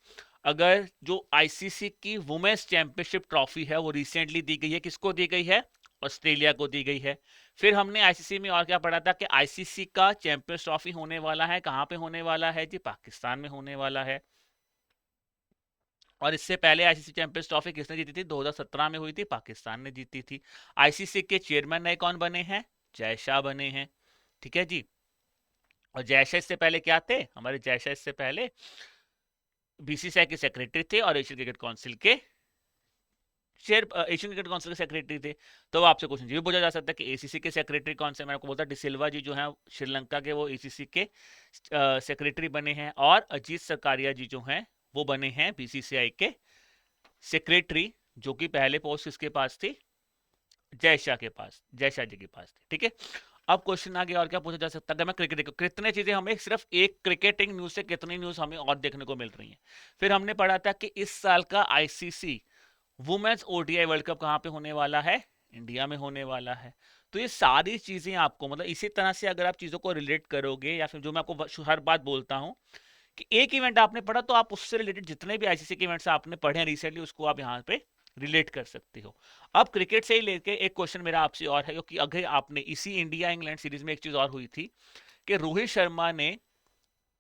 अगर जो आईसीसी की वुमेन्स चैंपियनशिप ट्रॉफी है वो रिसेंटली दी गई है, किसको दी गई है? ऑस्ट्रेलिया को दी गई है। फिर हमने आईसीसी में और क्या पढ़ा था कि आईसीसी का चैंपियंस ट्रॉफी होने वाला है, कहां पे होने वाला है जी? पाकिस्तान में होने वाला है। और इससे पहले आईसीसी चैंपियंस ट्रॉफी किसने जीती थी? 2017 में हुई थी, पाकिस्तान ने जीती थी। आईसीसी के चेयरमैन नए कौन बने हैं? जय शाह बने हैं। ठीक है जी। और जयशा इससे पहले क्या थे, हमारे जयशा इससे पहले बीसीसीआई के सेक्रेटरी थे और एशियन क्रिकेट काउंसिल के शेयर एशियन क्रिकेट काउंसिल के सेक्रेटरी थे। तो आपसे क्वेश्चन ये भी पूछा जा सकता है कि एसीसी के सेक्रेटरी कौन से, मैं आपको बोलता डिसिल्वा जी जो हैं श्रीलंका के, वो एसीसी के सेक्रेटरी बने हैं, और अजीत सरकारिया जी जो हैं वो बने हैं बीसीसीआई के सेक्रेटरी, जो कि पहले पोस्ट किसके पास थी, जयशाह के पास, जयशाह जी के पास थी। ठीक है, अब क्वेश्चन आ गया और क्या पूछा जा सकता है, अगर मैं क्रिकेट देखो कितने चीजें हमें सिर्फ एक क्रिकेटिंग न्यूज से कितनी न्यूज हमें और देखने को मिल रही हैं। फिर हमने पढ़ा था कि इस साल का ICC women's ODI world cup कहाँ पे होने वाला है, इंडिया में होने वाला है। तो ये सारी चीजें आपको मतलब इसी तरह से अगर आप चीजों को रिलेट करोगे, या फिर जो मैं आपको हर बात बोलता हूँ कि एक इवेंट आपने पढ़ा तो आप उससे रिलेटेड जितने भी आईसीसी के इवेंट्स आपने पढ़े हैं रिसेंटली उसको आप यहाँ पे रिलेट कर सकते हो। अब क्रिकेट से ही लेके एक क्वेश्चन मेरा आपसे और है, क्योंकि अगर आपने इसी इंडिया इंग्लैंड सीरीज में एक चीज और हुई थी कि रोहित शर्मा ने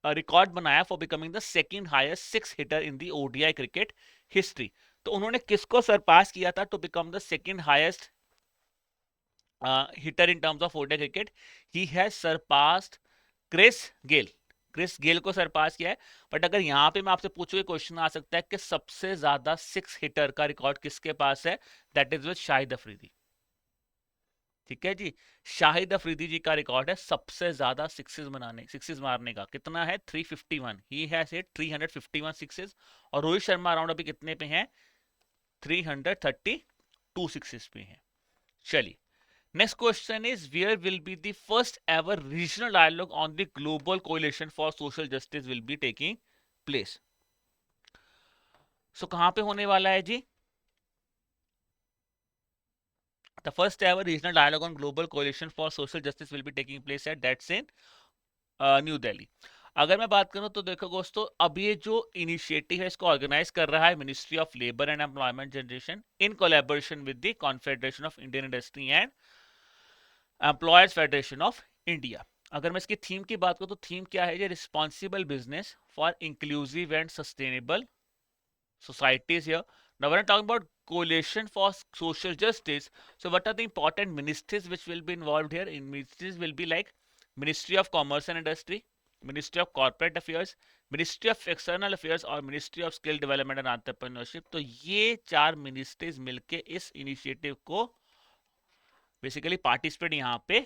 रिकॉर्ड बनाया for becoming the second highest six hitter in the ODI cricket history. तो उन्होंने किसको सरपास किया था to become the second highest hitter in terms of ODI cricket? He has surpassed Chris Gayle, Chris Gayle को surpass किया है। But अगर यहाँ पे मैं आपसे पूछूं, क्वेश्चन आ सकता है कि सबसे ज्यादा सिक्स हिटर का रिकॉर्ड किसके पास है, that is with Shahid Afridi. ठीक है जी, शाहिद अफरीदी जी का रिकॉर्ड है सबसे ज्यादा सिक्सेस मारने का, कितना है 351, ही हैज हिट 351 सिक्सेस। और रोहित शर्मा अराउंड अभी कितने पे हैं, 332 सिक्सेस पे हैं। चलिए, next question is where will be the first ever regional dialogue on the global coalition for social justice will be taking place? So कहां पे होने वाला है जी? The first ever regional dialogue on global coalition for social justice will be taking place at that's in new Delhi. अगर मैं बात करूं तो देखो दोस्तों, अब ये जो इनिशिएटिव है इसको ऑर्गेनाइज कर रहा है ministry of labour and employment generation in collaboration with the confederation of Indian industry and employers federation of India. अगर मैं इसकी थीम की बात करूं तो थीम क्या है, ये responsible business for inclusive and sustainable societies here. Now, when I'm talking about coalition for social justice, so what are the important ministries which will be involved here? In ministries will be like Ministry of Commerce and Industry, Ministry of Corporate Affairs, Ministry of External Affairs और Ministry of Skill Development and Entrepreneurship। तो ये चार ministries मिलके इस initiative को basically participate यहाँ पे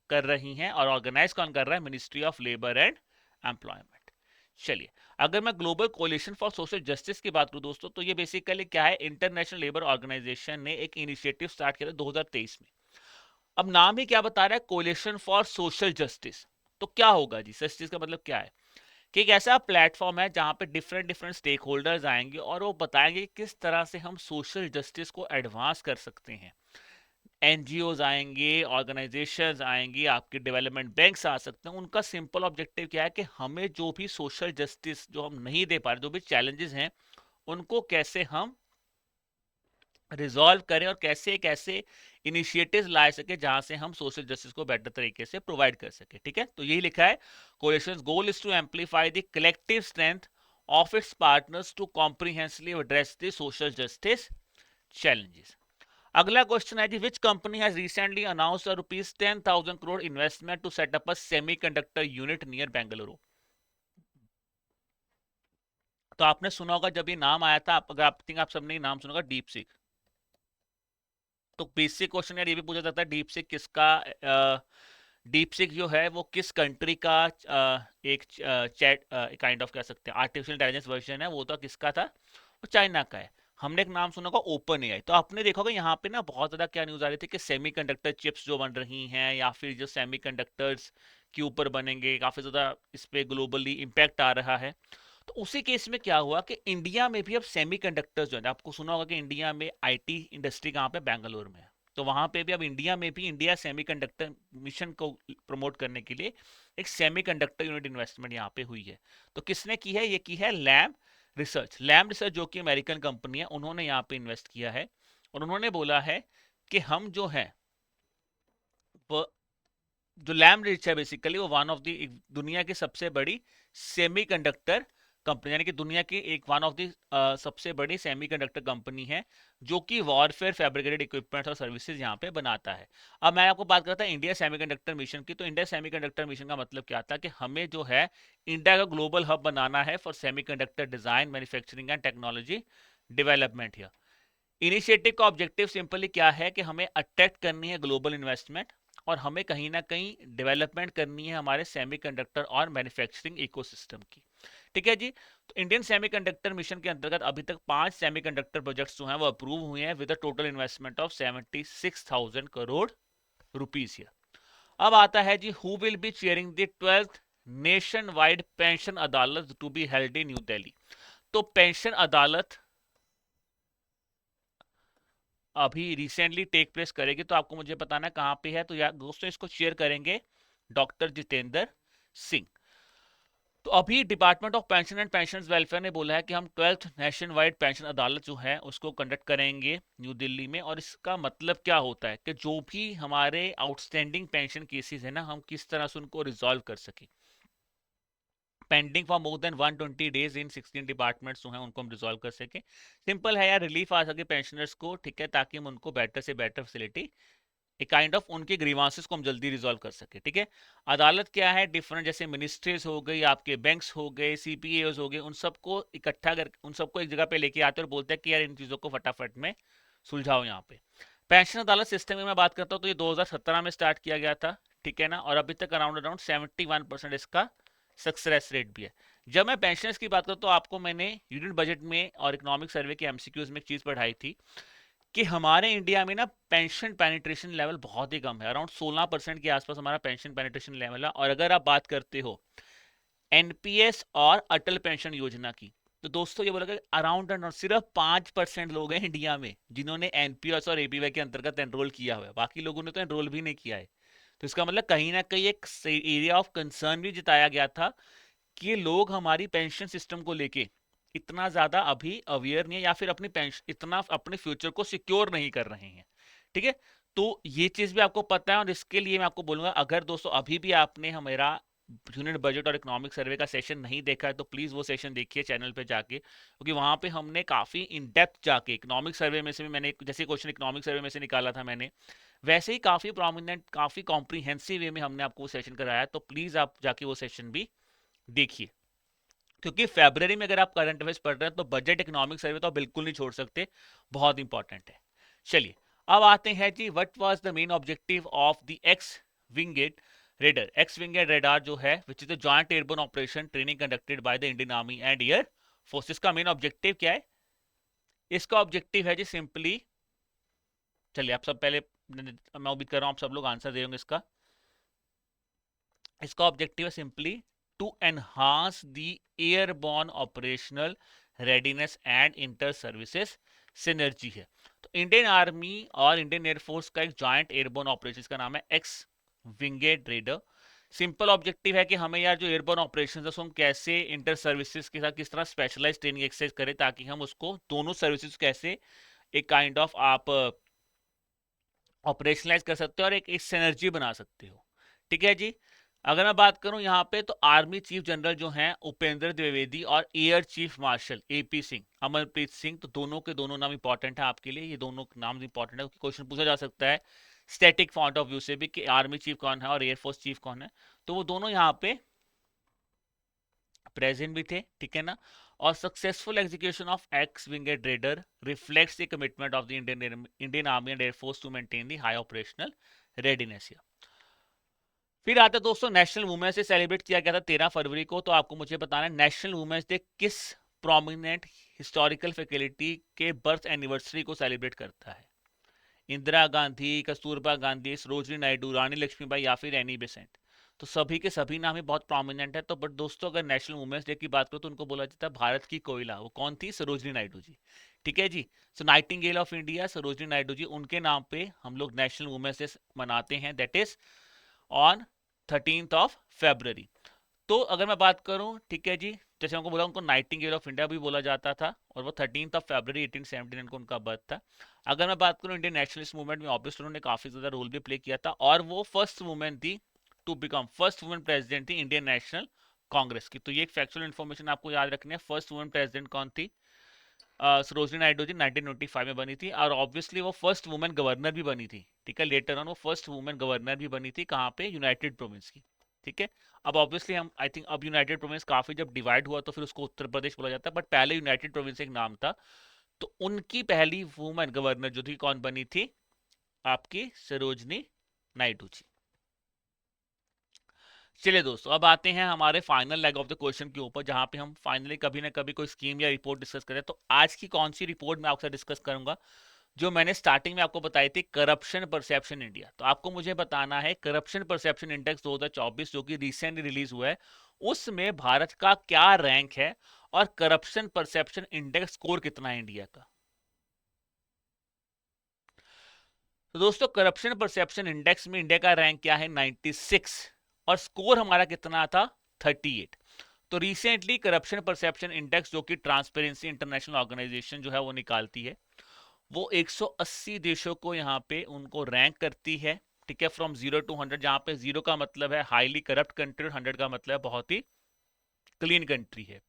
कर रही हैं, और ऑर्गेनाइज कौन कर रहा है, ministry of labour and employment. चलिए, अगर मैं global coalition for social justice की बात करूं दोस्तों, तो ये बेसिकली क्या है, इंटरनेशनल लेबर ऑर्गेनाइजेशन ने एक इनिशिएटिव स्टार्ट किया था 2023 में। अब नाम ही क्या बता रहा है, कोलिशन फॉर सोशल जस्टिस। तो क्या होगा जी, जस्टिस का मतलब क्या है कि एक ऐसा प्लेटफॉर्म है जहां पे डिफरेंट डिफरेंट स्टेक होल्डर्स आएंगे और वो बताएंगे किस तरह से हम सोशल जस्टिस को एडवांस कर सकते हैं। एनजीओज आएंगे, ऑर्गेनाइजेशंस आएंगी, आपके डेवलपमेंट बैंक्स आ सकते हैं। उनका सिंपल ऑब्जेक्टिव क्या है कि हमें जो भी सोशल जस्टिस जो हम नहीं दे पा रहे, जो भी चैलेंजेस हैं, उनको कैसे हम रिजॉल्व करें और कैसे एक ऐसे इनिशिएटिव्स ला सके जहां से हम सोशल जस्टिस को बेटर तरीके से प्रोवाइड कर सके। ठीक है, तो यही लिखा है, coalition's goal is to amplify the collective strength of its partners to comprehensively address the social justice challenges। अगला क्वेश्चन है जी, which company has recently announced a rupees 10,000 crore investment to set up a semiconductor unit near Bengaluru? तो आपने सुना होगा जब ये नाम आया था, अगर आप थिंक आप सबने नाम सुना होगा, डीप सीक। तो बेसिक क्वेश्चन यार ये भी पूछा जाता है, डीप सीक किसका, डीप सीक जो है वो किस कंट्री का एक चैट काइंड ऑफ कह सकते हैं आर्टिफिशियल इंटेलिजेंस वर्जन है, वो तो किसका था, वो चाइना का है। हमने एक नाम सुना होगा ओपन एआई। तो आपने देखा होगा यहाँ पे ना बहुत ज्यादा क्या न्यूज आ रही थी कि सेमीकंडक्टर चिप्स जो बन रही हैं, या फिर जो सेमीकंडक्टर्स के ऊपर बनेंगे, काफी ज्यादा इस पे ग्लोबली इम्पैक्ट आ रहा है। तो उसी केस में क्या हुआ कि इंडिया में भी अब सेमीकंडक्टर्स जो है, आपको सुना होगा कि इंडिया में आईटी इंडस्ट्री कहाँ पे, बेंगलुरु में है। तो वहां पे भी अब इंडिया में भी इंडिया सेमीकंडक्टर मिशन को प्रमोट करने के लिए एक सेमीकंडक्टर यूनिट इन्वेस्टमेंट यहाँ पे हुई है। तो किसने की है, ये की है लैम रिसर्च। लैम रिसर्च जो कि अमेरिकन कंपनी है, उन्होंने यहाँ पे इन्वेस्ट किया है, और उन्होंने बोला है कि हम जो है वो जो लैम रिसर्च है बेसिकली वो वन ऑफ द दुनिया की सबसे बड़ी सेमीकंडक्टर कंपनी, यानी कि दुनिया की एक वन ऑफ द सबसे बड़ी सेमीकंडक्टर कंपनी है जो कि वॉरफेयर फैब्रिकेटेड इक्विपमेंट्स और सर्विसेज यहाँ पे बनाता है। अब मैं आपको बात करता हूँ इंडिया सेमीकंडक्टर मिशन की। तो इंडिया सेमीकंडक्टर मिशन का मतलब क्या था कि हमें जो है इंडिया का ग्लोबल हब बनाना है for semiconductor design, manufacturing and technology development here. Initiative का ऑब्जेक्टिव सिंपली क्या है कि हमें अट्रैक्ट करनी है ग्लोबल इन्वेस्टमेंट और हमें कहीं ना कहीं डेवलपमेंट करनी है हमारे सेमीकंडक्टर और मैन्युफैक्चरिंग इकोसिस्टम की। ठीक है जी। तो इंडियन सेमीकंडक्टर मिशन के अंतर्गत अभी तक 5 सेमीकंडक्टर प्रोजेक्ट्स जो हैं वो अप्रूव हुए हैं with a total investment of 76,000 crore rupees. अब आता है जी, who will be chairing the 12th nationwide pension adalat to be held in New Delhi. तो पेंशन अदालत अभी रिसेंटली टेक प्लेस करेगी, तो आपको मुझे बताना कहाँ पे है। तो यार दोस्तों, इसको शेयर करेंगे डॉक्टर जितेंद्र सिंह। तो अभी department of pension and pension welfare ने बोला है कि हम 12th नेशन वाइड पेंशन अदालत जो है उसको कंडक्ट करेंगे न्यू दिल्ली में। और इसका मतलब क्या होता है कि जो भी हमारे आउटस्टैंडिंग पेंशन केसेस है ना, हम किस तरह से उनको रिजॉल्व कर सके। Pending for more than 120 days in 16 departments जो हैं उनको हम रिजॉल्व कर सके। सिंपल है यार, रिलीफ आ सके पेंशनर्स को, ठीक है, ताकि हम उनको बेटर से बेटर फैसिलिटी, एक काइंड ऑफ उनके ग्रीवांसेस को हम जल्दी रिजॉल्व कर सके। ठीक है। अदालत क्या है, डिफरेंट जैसे मिनिस्ट्रीज हो गई, आपके बैंक्स हो गए, सीपीएस हो गए, उन सबको इकट्ठा कर उन सबको एक जगह पे लेके आते हैं और बोलते हैं कि यार इन चीजों को फटाफट में सुलझाओ यहाँ पे। पेंशन अदालत सिस्टम में मैं बात करता हूँ तो ये 2017 में स्टार्ट किया गया था, ठीक है ना। और अभी तक अराउंड अराउंड 71% इसका सक्सेस रेट भी है। जब मैं पेंशनर्स की बात करता हूँ तो आपको मैंने यूनियन बजट में और इकोनॉमिक सर्वे के एमसीक्यूज में एक चीज पढ़ाई थी कि हमारे इंडिया में ना पेंशन पेनिट्रेशन लेवल बहुत ही कम है। अराउंड 16% के आसपास हमारा पेंशन पेनिट्रेशन लेवल है। और अगर आप बात करते हो एनपीएस और अटल पेंशन योजना की, तो दोस्तों ये बोला कि अराउंड सिर्फ 5% लोग हैं इंडिया में जिन्होंने एनपीएस और एपीवाई के अंतर्गत एनरोल किया हुआ है। बाकी लोगों ने तो एनरोल भी नहीं किया है। तो इसका मतलब कहीं ना कहीं एक एरिया ऑफ कंसर्न भी जताया गया था कि लोग हमारी पेंशन सिस्टम को लेके इतना ज्यादा अभी अवेयर नहीं है, या फिर अपनी पेंशन इतना अपने फ्यूचर को सिक्योर नहीं कर रहे हैं। ठीक है। तो ये चीज भी आपको पता है। और इसके लिए मैं आपको बोलूंगा, अगर दोस्तों अभी भी आपने हमारा यूनिट बजट और इकोनॉमिक सर्वे का सेशन नहीं देखा है तो प्लीज वो सेशन देखिए चैनल पे जाके, क्योंकि वहां पे हमने काफी इन डेप्थ जाके इकोनॉमिक सर्वे में से भी मैंने जैसे क्वेश्चन इकोनॉमिक सर्वे में से निकाला था मैंने, वैसे ही काफी प्रोमिनेंट काफी कॉम्प्रीहेंसिव वे में हमने आपको वो सेशन कराया। तो प्लीज आप जाके वो सेशन भी देखिए, क्योंकि फरवरी में अगर आप करंट अफेयर्स पढ़ रहे हैं तो बजट इकोनॉमिक सर्वे तो आप बिल्कुल नहीं छोड़ सकते, बहुत इंपॉर्टेंट है। चलिए, अब आते हैं जी, what was the main objective of the ex winged raider. Ex winged raider जो है which is the joint airborne operation training conducted by the Indian army and air forces. का मेन ऑब्जेक्टिव क्या है? इसका ऑब्जेक्टिव है जी simply, चलिए आप सब पहले, मैं उम्मीद कर रहा हूं आप सब लोग आंसर दे होंगे इसका। इसका ऑब्जेक्टिव है simply to enhance the airborne operational readiness and inter services synergy है। तो इंडियन आर्मी और इंडियन एयरफोर्स का एक जॉइंट एयरबोर्न ऑपरेशन का नाम है ex winged raider. Simple objective है कि हमें यार जो एयरबोर्न ऑपरेशन है हम कैसे इंटर सर्विसेज के साथ किस तरह स्पेशलाइज ट्रेनिंग एक्सरसाइज करें, ताकि हम उसको दोनों सर्विसेज कैसे एक काइंड ऑफ आप ऑपरेशनलाइज कर सकते हो और एक सिनर्जी बना सकते हो। ठीक है जी। अगर मैं बात करूं यहाँ पे तो आर्मी चीफ जनरल जो हैं उपेंद्र द्विवेदी और air chief marshal AP Singh, Amarpreet Singh, तो दोनों के दोनों नाम इंपॉर्टेंट है आपके लिए। ये दोनों नाम इंपॉर्टेंट है क्योंकि क्वेश्चन पूछा जा सकता है स्टैटिक पॉइंट ऑफ व्यू से भी कि आर्मी चीफ कौन है और एयरफोर्स चीफ कौन है। तो वो दोनों यहाँ पे प्रेजेंट भी थे, ठीक है ना। और successful execution of ex winged raider reflects the commitment of the Indian army and air force to maintain the high operational readiness. फिर आता है दोस्तों नेशनल वुमेन्स डे सेलिब्रेट किया गया था 13 फरवरी को। तो आपको मुझे बताना है नेशनल वुमेन्स डे किस प्रोमिनेंट हिस्टोरिकल फैकल्टी के बर्थ एनिवर्सरी को सेलिब्रेट करता है? इंदिरा गांधी, कस्तूरबा गांधी, सरोजनी नायडू, रानी लक्ष्मीबाई या फिर एनी बेसेंट। तो सभी के सभी नाम ही बहुत प्रोमिनेंट है। तो बट दोस्तों अगर नेशनल वुमेन्स डे की बात करो तो उनको बोला जाता है भारत की कोयला। वो कौन थी? सरोजनी नायडू जी। ठीक है जी। So nightingale of India Sarojini Naidu ji, उनके नाम पे हम लोग नेशनल वुमेन्स डे मनाते हैं, that is on 13th of February. तो अगर मैं बात करूं, ठीक है जी, जैसे हमको बोला उनको नाइटिंगेल ऑफ इंडिया भी बोला जाता था और वो 13th ऑफ फरवरी 1879 को उनका बर्थ था। अगर मैं बात करूं इंडियन नेशनलिस्ट मूवमेंट में ऑब्वियसली उन्होंने काफी ज्यादा रोल भी प्ले किया था और वो फर्स्ट वुमेन थी to become first women president थी इंडियन नेशनल कांग्रेस की। तो ये एक फैक्चुअल इन्फॉर्मेशन आपको याद रखनी है। फर्स्ट वुमेन प्रेसिडेंट कौन थी? सरोजिनी नायडू जी 1925 में बनी थी, और ऑब्वियसली वो फर्स्ट वुमेन गवर्नर भी बनी थी। ठीक है, लेटर ऑन वो फर्स्ट वुमेन गवर्नर भी बनी थी, कहाँ पे? यूनाइटेड प्रोविंस की। ठीक है, अब ऑब्वियसली हम आई थिंक अब यूनाइटेड प्रोविंस काफी जब डिवाइड हुआ तो फिर उसको उत्तर प्रदेश बोला जाता है, बट पहले यूनाइटेड प्रोविंस एक नाम था। तो उनकी पहली वुमेन गवर्नर जो थी कौन बनी थी? आपकी सरोजनी नायडू जी। चलिए दोस्तों, अब आते हैं हमारे final leg of the question के ऊपर, जहां पे हम फाइनली कभी ना कभी कोई स्कीम या रिपोर्ट डिस्कस करें। तो आज की कौन सी रिपोर्ट मैं आपसे डिस्कस करूंगा? जो मैंने स्टार्टिंग में आपको बताई थी, करप्शन परसेप्शन इंडिया। तो आपको मुझे बताना है करप्शन परसेप्शन इंडेक्स 2024 जो कि रिसेंटली रिलीज हुआ है, उसमें भारत का क्या रैंक है और करप्शन परसेप्शन इंडेक्स स्कोर कितना है इंडिया का। तो दोस्तों, करप्शन परसेप्शन इंडेक्स में इंडिया का रैंक क्या है? 96, और स्कोर हमारा कितना था? 38। तो रिसेंटली करप्शन परसेप्शन इंडेक्स जो कि ट्रांसपेरेंसी इंटरनेशनल ऑर्गेनाइजेशन जो है वो निकालती है, वो 180 देशों को यहाँ पे उनको रैंक करती है। ठीक है, फ्रॉम 0 to 100, जहां पे 0 का मतलब है हाईली करप्ट कंट्री और 100 का मतलब है बहुत ही क्लीन कंट्री है।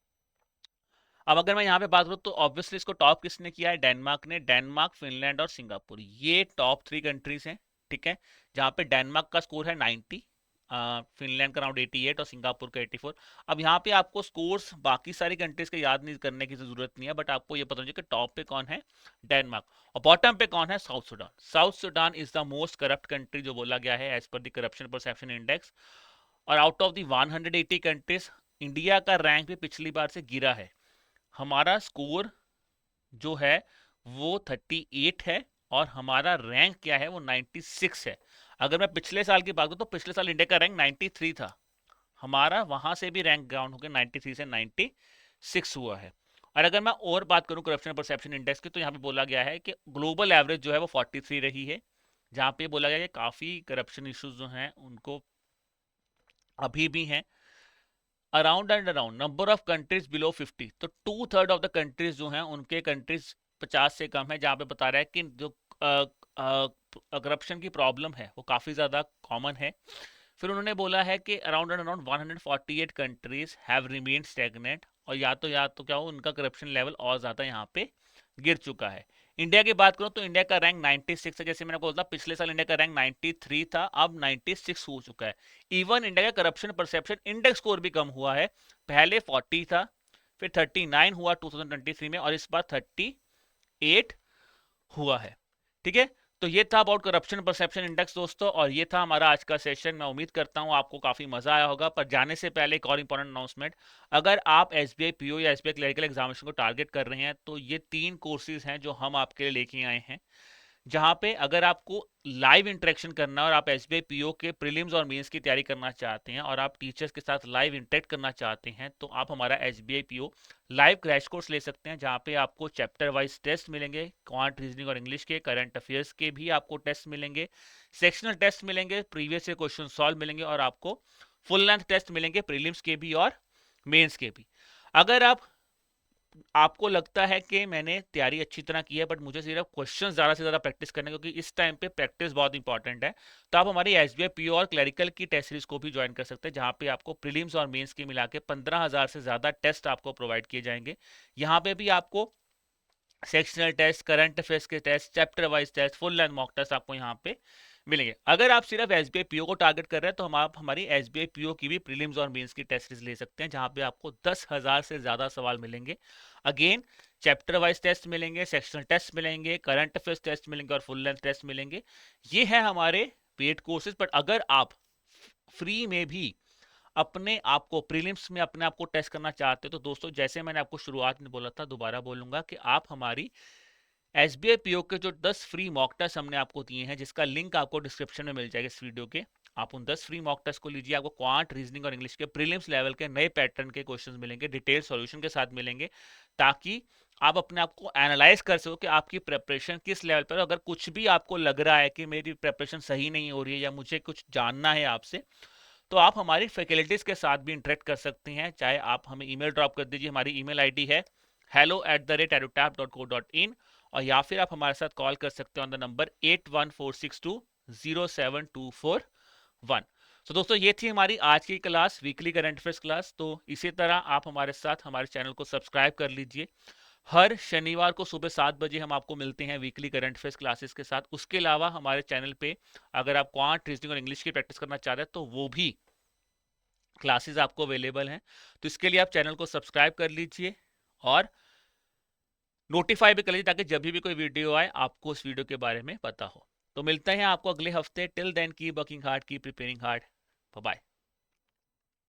अब अगर मैं यहाँ पे बात करूँ तो ऑब्वियसली इसको टॉप किसने किया है? डेनमार्क ने। डेनमार्क, फिनलैंड और सिंगापुर, ये टॉप 3 कंट्रीज हैं। ठीक है, जहाँ पे डेनमार्क का स्कोर है 90, फिनलैंड का अराउंड 88 और सिंगापुर का 84। अब यहाँ पे आपको स्कोर्स बाकी सारी कंट्रीज के याद नहीं करने की जरूरत नहीं है, बट आपको ये पता होना चाहिए कि टॉप पे कौन है? डेनमार्क। और बॉटम पे कौन है? South Sudan. South Sudan is the most corrupt country जो बोला गया है as per the corruption perception index. और out of the 180 countries, India का रैंक भी पिछली बार से गिरा है। हमारा स्कोर जो है वो 38 है, और हमारा रैंक क्या है? वो 96 है। अगर मैं पिछले साल की बात करूं तो पिछले साल इंडिया का रैंक 93 था, हमारा वहां से भी रैंक डाउन होकर 93 से 96 हुआ है। और अगर मैं और बात करूं करप्शन परसेप्शन इंडेक्स की, तो यहाँ पे बोला गया है कि ग्लोबल एवरेज जो है वो 43 रही है, जहाँ पे बोला गया है कि काफी करप्शन इश्यूज जो हैं उनको अभी भी हैं। Around and around number of countries below 50, तो 2/3 ऑफ द कंट्रीज जो हैं उनके कंट्रीज 50 से कम है, जहां पे बता रहा है कि जो करप्शन की प्रॉब्लम है वो काफी ज्यादा कॉमन है। फिर उन्होंने बोला है कि around and around 148 countries have remained stagnant, और या तो क्या हो, उनका करप्शन लेवल और ज्यादा यहाँ पे गिर चुका है। इंडिया की बात करूं तो इंडिया का रैंक 96 है, जैसे मैंने बोला पिछले साल इंडिया का रैंक 93 था, अब 96 हो चुका है। इवन इंडिया का करप्शन परसेप्शन इंडेक्स स्कोर भी कम हुआ है, पहले 40 था, फिर 39 हुआ 2023 में, और इस बार 38 हुआ है। ठीक है, तो ये था अबाउट करप्शन परसेप्शन इंडेक्स दोस्तों, और ये था हमारा आज का सेशन। मैं उम्मीद करता हूँ आपको काफी मजा आया होगा। पर जाने से पहले एक और इंपॉर्टेंट अनाउंसमेंट, अगर आप एसबीआई पीओ या एसबीआई क्लरिकल एग्जामिनेशन को टारगेट कर रहे हैं, तो ये 3 कोर्सेज हैं जो हम आपके लिए लेके आए हैं, जहां पे अगर आपको लाइव इंटरेक्शन करना है और आप एसबीआई पीओ के प्रीलिम्स और मेंस की तैयारी करना चाहते हैं और आप टीचर्स के साथ लाइव इंटरेक्ट करना चाहते हैं, तो आप हमारा SBI PO live crash course ले सकते हैं, जहां पे आपको चैप्टर वाइज टेस्ट मिलेंगे, क्वांट रीजनिंग और इंग्लिश के, करंट अफेयर्स के भी आपको टेस्ट मिलेंगे, सेक्शनल टेस्ट मिलेंगे, प्रीवियस ईयर क्वेश्चन सॉल्व मिलेंगे, और आपको फुल लेंथ टेस्ट मिलेंगे प्रीलिम्स के भी और मेंस के भी। अगर आपको लगता है कि मैंने तैयारी अच्छी तरह की है, बट मुझे सिर्फ क्वेश्चन ज़्यादा से ज़्यादा प्रैक्टिस करना है, क्योंकि इस टाइम पे प्रैक्टिस बहुत इंपॉर्टेंट है, तो आप हमारी एसबीआई पीओ और क्लरिकल की टेस्ट सीरीज को भी ज्वाइन कर सकते हैं, जहां पे आपको प्रीलिम्स और मेंस के मिला के 15,000 से ज़्यादा टेस्ट आपको प्रोवाइड किए जाएंगे। यहाँ पे भी आपको सेक्शनल टेस्ट, करंट अफेयर्स के test, chapter wise test, full length mock test आपको यहाँ पे मिलेंगे। अगर आप सिर्फ एसबीआई पीओ को टारगेट कर रहे हैं, तो आप हमारी एसबीआई पीओ की भी प्रीलिम्स और मेंस की टेस्ट सीरीज ले सकते हैं, जहां पे आपको 10,000 से ज्यादा सवाल मिलेंगे। अगेन, चैप्टर वाइज टेस्ट मिलेंगे, सेक्शनल टेस्ट मिलेंगे, करंट अफेयर्स टेस्ट मिलेंगे और फुल लेंथ टेस्ट मिलेंगे। ये है हमारे पेड कोर्सेज। बट अगर आप फ्री में भी अपने आप को प्रीलिम्स में अपने आप को टेस्ट करना चाहते हो, तो दोस्तों जैसे मैंने आपको शुरुआत में बोला था, दोबारा बोलूंगा कि आप हमारी एसबीआई पीओ के जो 10 फ्री मॉक टेस्ट हमने आपको दिए हैं, जिसका लिंक आपको डिस्क्रिप्शन में मिल जाएगा इस वीडियो के, आप उन 10 फ्री मॉक टेस्ट को लीजिए। आपको क्वांट रीजनिंग और इंग्लिश के प्रीलिम्स लेवल के नए पैटर्न के क्वेश्चंस मिलेंगे, डिटेल सॉल्यूशन के साथ मिलेंगे, ताकि आप अपने आप को एनालाइज कर सको कि आपकी प्रेपरेशन किस लेवल पर। अगर कुछ भी आपको लग रहा है कि मेरी प्रेपरेशन सही नहीं हो रही है या मुझे कुछ जानना है आपसे, तो आप हमारी फैकल्टीज के साथ भी इंटरेक्ट कर सकते हैं। चाहे आप हमें ईमेल ड्रॉप कर दीजिए, हमारी ईमेल आईडी है hello@edutap.co.in, और या फिर आप हमारे साथ कॉल कर सकते हैं ऑन द नंबर 8146207241। तो दोस्तों ये थी हमारी आज की class, weekly current affairs class. तो इसी तरह आप हमारे साथ हमारे चैनल को सब्सक्राइब कर लीजिए। हर शनिवार को सुबह 7 बजे हम आपको मिलते हैं वीकली करंट अफेयर्स क्लासेस के साथ। उसके अलावा हमारे चैनल पे अगर आप क्वांट, रीजनिंग और इंग्लिश की प्रैक्टिस करना चाह रहे हैं तो वो भी क्लासेस आपको अवेलेबल हैं। तो इसके लिए आप चैनल को सब्सक्राइब कर लीजिए और नोटिफाई भी कर लीजिए ताकि जब भी कोई वीडियो आए आपको उस वीडियो के बारे में पता हो। तो मिलते हैं आपको अगले हफ्ते। Till then keep working hard, keep preparing hard. Bye bye.